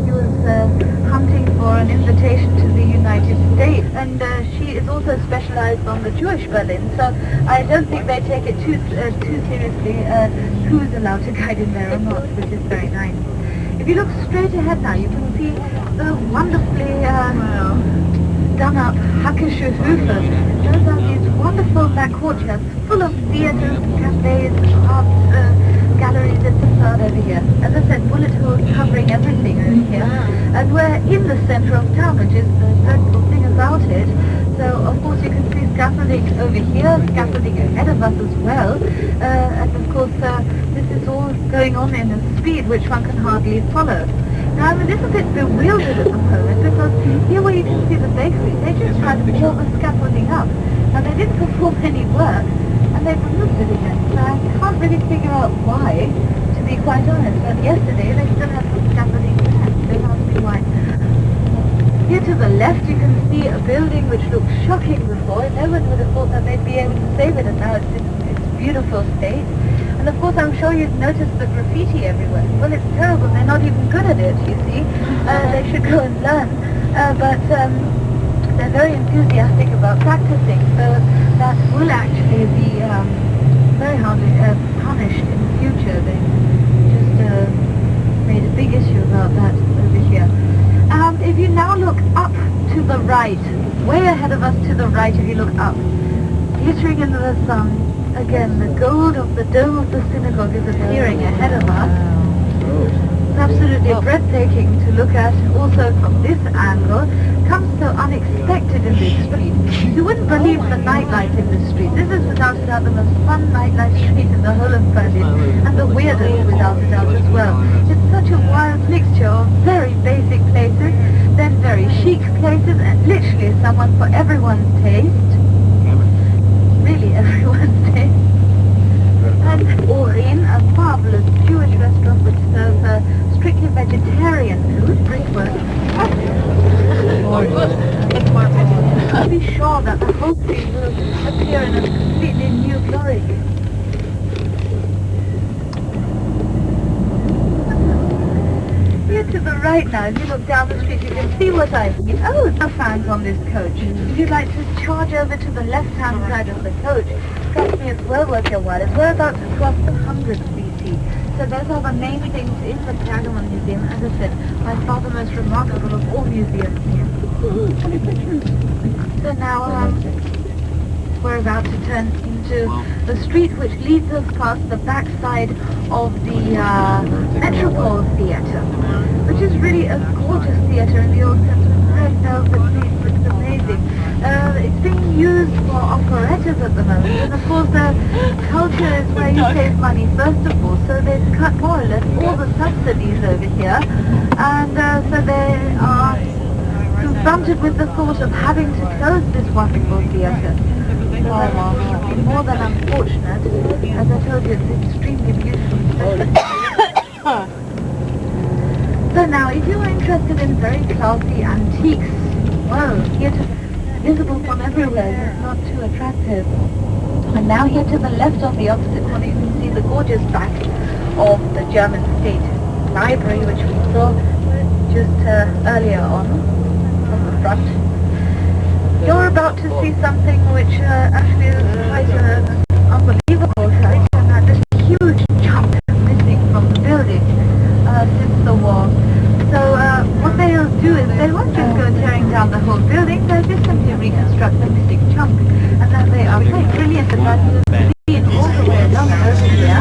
He was hunting for an invitation to the United States, and she is also specialized on the Jewish Berlin, so I don't think they take it too seriously who's allowed to guide in there or not, which is very nice. If you look straight ahead now, you can see the wonderfully done-up Hackische Höfe. Those are these wonderful back courtyards full of theatres, cafes, art galleries. It's absurd over here. As I said, bullet holes covering everything over here. And we're in the centre of town, which is the dreadful thing about it. So, of course, you can see scaffolding over here, scaffolding ahead of us as well. And, of course, this is all going on in a speed which one can hardly follow. Now, I'm a little bit bewildered at the moment because here where you can see the bakery, they just tried to pull the scaffolding up. And they didn't perform any work, and they've removed it again. So I can't really figure out why, to be quite honest. But yesterday they still had some scaffolding there. Don't ask me why. Here to the left you can see a building which looked shocking before. No one would have thought that they'd be able to save it, and now it's in its beautiful state. And of course I'm sure you've noticed the graffiti everywhere. Well, it's terrible. They're not even good at it, you see. They should go and learn. But they're very enthusiastic about practicing, so that will actually be very hardly punished in the future. They just made a big issue about that over here. If you now look up to the right, way ahead of us to the right, if you look up, glittering in the sun, again, the gold of the dome of the synagogue is appearing ahead of us. It's absolutely breathtaking to look at. Also from this angle, comes so unexpected in this street. You wouldn't believe the nightlife in this street. This is without a doubt the most fun nightlife street in the whole of Berlin, and the weirdest without a doubt as well. It's such a wild mixture of very basic places, then very chic places, and literally someone for everyone's taste. Really everyone's taste. And Oren, a marvelous Jewish restaurant which serves strictly vegetarian food, brickwork. To be sure that the whole street will appear in a completely new glory. Here to the right now, if you look down the street, you can see what I mean. Oh, no fans on this coach. If you'd like to charge over to the left-hand side of the coach, trust me, it's well worth your while. We're about to cross the 100th BC. So those are the main things in the Pergamon Museum, as I said, by far the most remarkable of all museums here. So now we're about to turn into the street which leads us past the backside of the Metropole Theatre, which is really a gorgeous theatre in the old sense of red velvet seats. It's amazing. It's being used for operettas at the moment, and of course the culture agriculture is where you save money first of all, so they've cut more or less all the subsidies over here, and so they are confronted with the thought of having to close this wonderful theatre. So it's more than unfortunate. As I told you, it's extremely beautiful. So now, if you are interested in very classy antiques, well, theatre visible from everywhere, it's not too attractive. And now here to the left of the opposite corner, you can see the gorgeous back of the German State Library, which we saw just earlier on the front. You're about to see something which actually is quite an unbelievable sight, and that this huge chunk missing from the building since the war. So what they'll do is they won't just go tearing down the whole building, they'll just simply reconstruct the missing chunk. And then they are quite brilliant at that. You'll see it all the way along over here.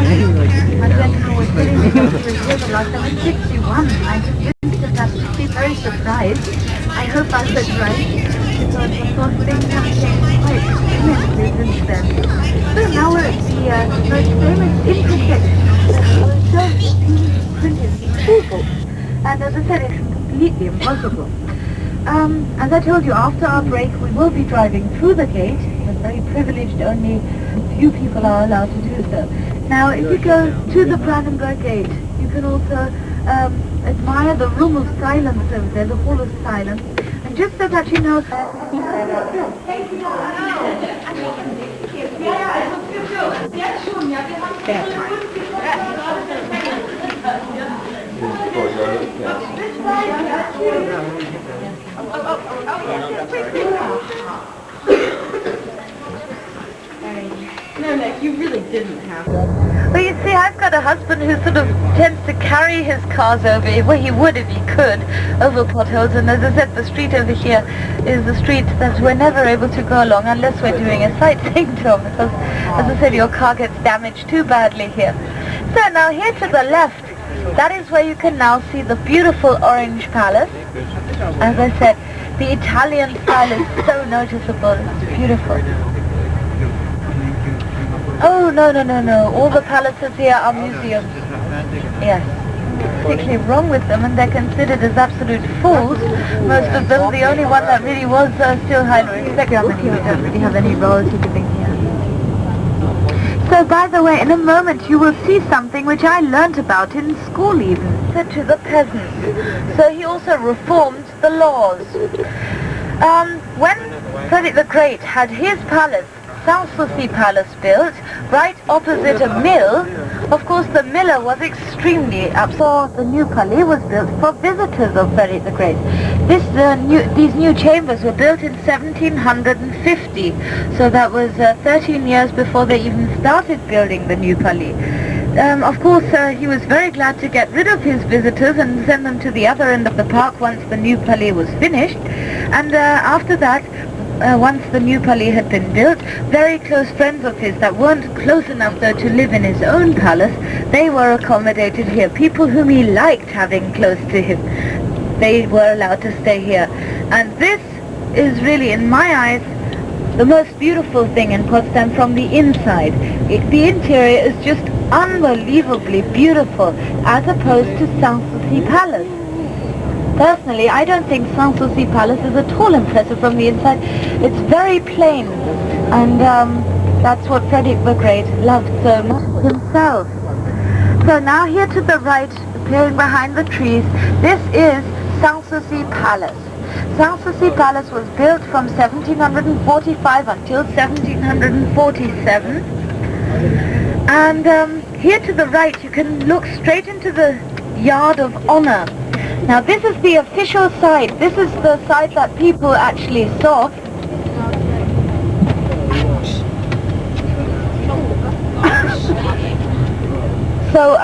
And gentlemen was telling me that he was here last time in 61. I'm convinced of that. She'd be very surprised. I hope I said right, because of course things have changed quite immensely since then. So now we're at the most famous intersection that shows printed in school books. And as I said, it's completely impossible. As I told you, after our break we will be driving through the gate. We're very privileged, only few people are allowed to do so. Now if you go to the Brandenburg Gate, you can also admire the Room of Silence over there, the Hall of Silence. And just so that you know... No, Nick, you really didn't have to. Well, you see, I've got a husband who sort of tends to carry his cars over, well, he would if he could, over potholes, and as I said, the street over here is the street that we're never able to go along unless we're doing a sightseeing tour, because, as I said, your car gets damaged too badly here. So now here to the left, that is where you can now see the beautiful Orange Palace. As I said, the Italian style is so noticeable, it's beautiful. Oh, no. All the palaces here are museums. Yes. Particularly wrong with them, and they're considered as absolute fools. Most of them, the only one that really was still highly respected. Germany, we don't really have any royalty living here. So, by the way, in a moment you will see something which I learnt about in school even. Said to the peasants. So he also reformed the laws. When Frederick the Great had his palace, Sanssouci Palace, built right opposite a mill, of course the miller was extremely upset. The new Palais was built for visitors of Frederick the Great. These new chambers were built in 1750, so that was 13 years before they even started building the new Palais. Of course, he was very glad to get rid of his visitors and send them to the other end of the park once the new Palais was finished. And after that, once the new Palais had been built, very close friends of his that weren't close enough though to live in his own palace, they were accommodated here. People whom he liked having close to him, they were allowed to stay here. And this is really, in my eyes, the most beautiful thing in Potsdam from the inside. The interior is just unbelievably beautiful as opposed to Sanssouci Palace. Personally, I don't think Sanssouci Palace is at all impressive from the inside. It's very plain, and that's what Frederick the Great loved so much himself. So now here to the right, appearing behind the trees, this is Sanssouci Palace. Sanssouci Palace was built from 1745 until 1747. And here to the right, you can look straight into the Yard of Honor. Now this is the official side. This is the side that people actually saw. So,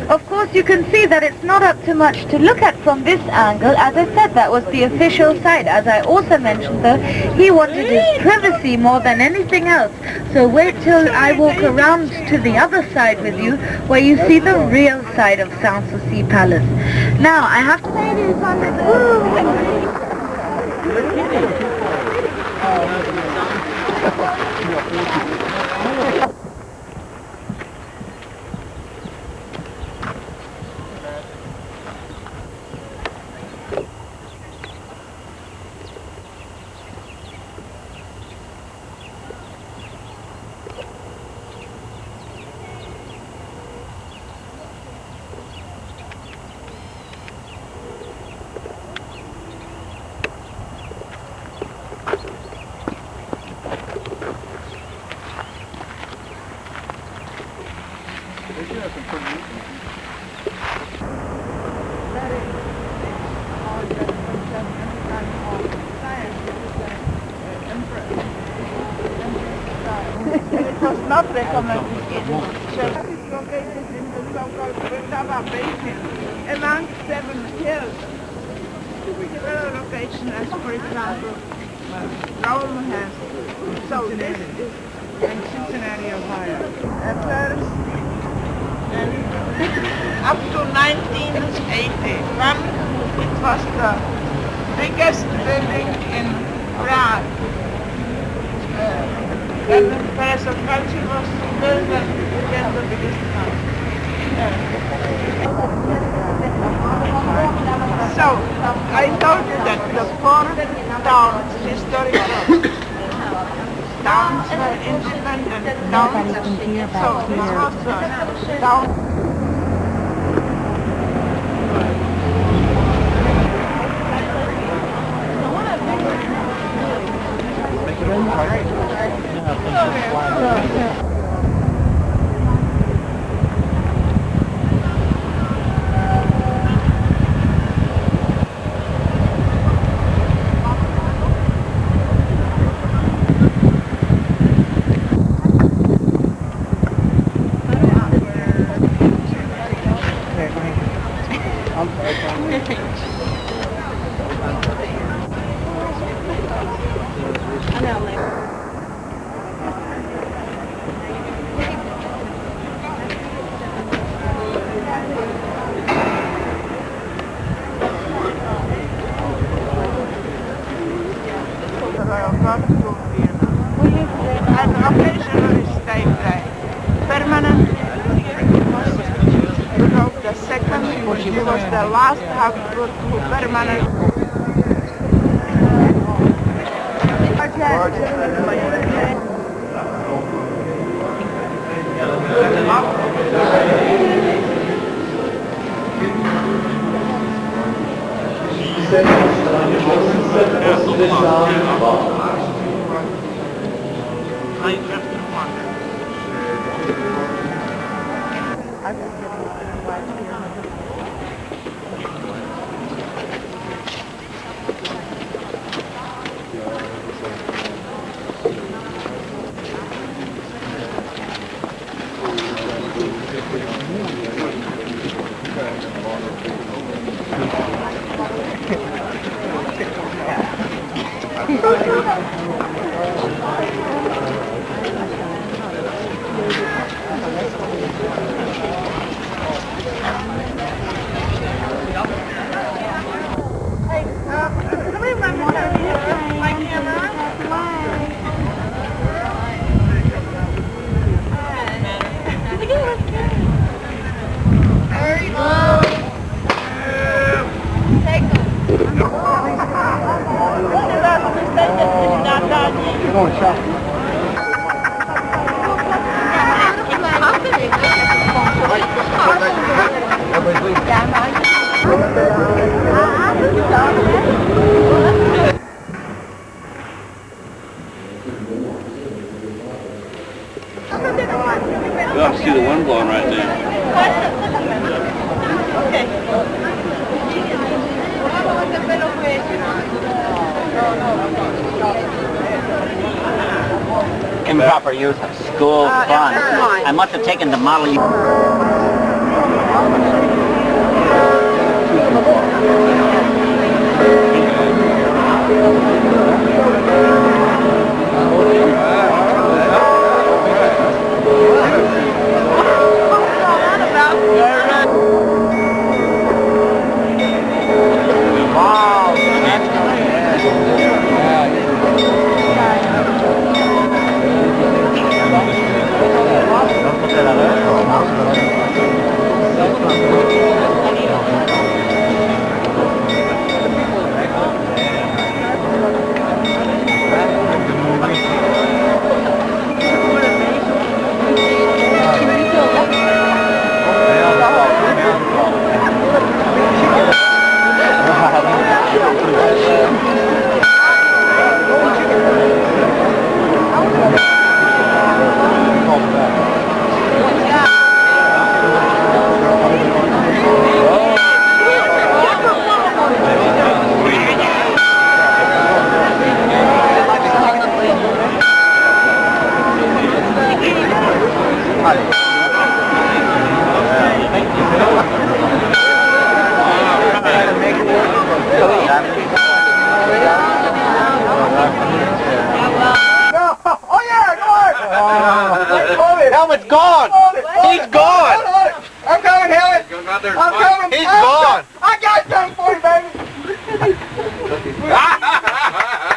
of course you can see that it's not up to much to look at from this angle. As I said, that was the official side. As I also mentioned though, he wanted his privacy more than anything else. So wait till I walk around to the other side with you, where you see the real side of Sanssouci Palace. Now, I have to say this on the... It was not recommended. Church is located in the so-called Vrindavan Basin, among 7 hills. Typical location as, for example, Rome has. So this is in Cincinnati, Ohio. At first, and up to 1981, it was the biggest building in Prague. Then the Palace of Culture was built and became the biggest one. So, I told you that the 4 towns, historical towns were independent towns. So, this was the town. And occasionally stay there. Permanently, Rudolph II, he was the last Habsburg who permanently. You ought to see the wind blowing right now. Improper use of school funds. I must have taken the model U. Wow. He's gone! I'm coming, Helen! I'm coming! He's gone! I got something for you, baby!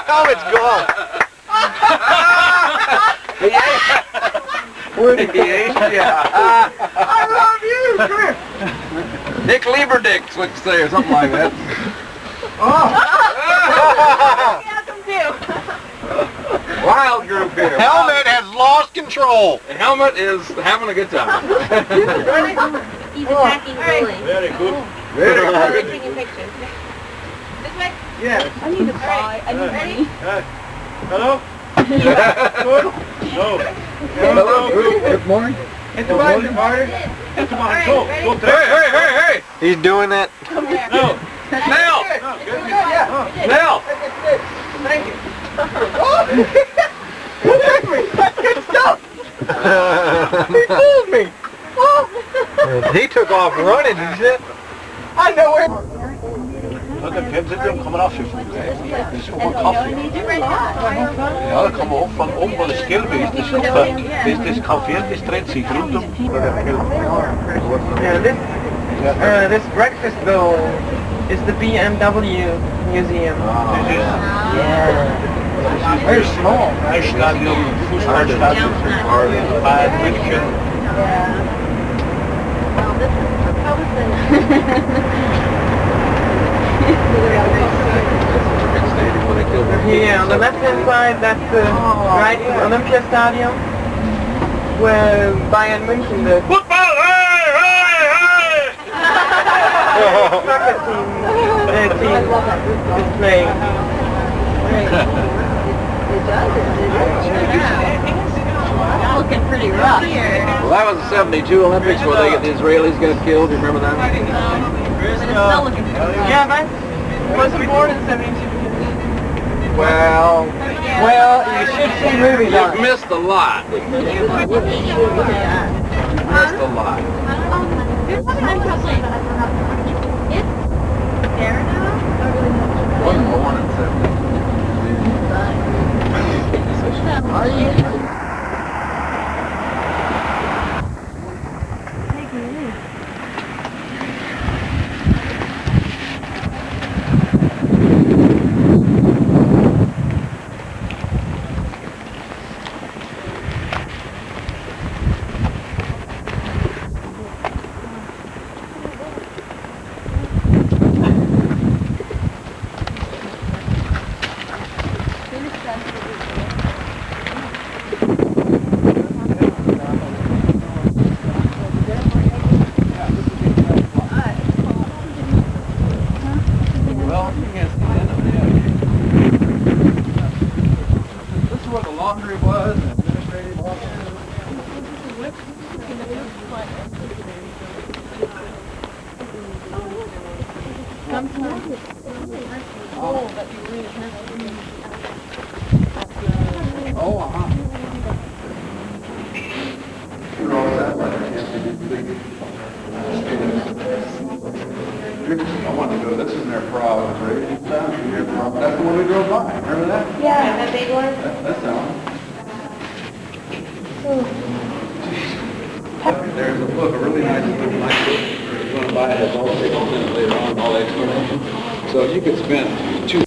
Oh, it's gone! Where did he ate? Yeah. I love you! Come here! Dick Lieberdick's what you say, or something like that. Wild group here. Helmet has lost control. The helmet is having a good time. He's attacking Billy. Very good. Very Very good. good. Taking pictures. This way? Yeah. I need a buy. I need money. Hello? No. Hello. Good morning. It's about the party. It's about go. Hey! He's doing that. No. Nell! Nell! Thank you. Protect me! Good stuff! He fooled me! He took off running, he said. I know where. Look at Pim's in them coming off you. This is over coffee. Ja, dat kan ook van om van de schilbeest. Dit is koffie, dit trekt zich rondom. Yeah, this breakfast bowl is the BMW museum. Very small. IJsstadion, voetbalstadion, München. Here on the left-hand side, that's the right Olympia Stadium, where Bayern München, the Football! Hey! soccer team is playing. Looking pretty rough. Well, that was the 72 Olympics where the Israelis got killed. You remember that? But it's still looking pretty rough. Yeah, I wasn't born in 72. Well, you should see movies on You've missed a lot. Missed a lot. Wasn't born in 70. This is where the laundry was, and administrative office. Oh, uh-huh. You're all set, like, I wanted to go, this is their Prague, right? That's the one we drove by, remember that? Yeah, the big one. That's that one. There's a book, a really nice book, if you're going to buy it, it's all later on, all the explanation. So you could spend 2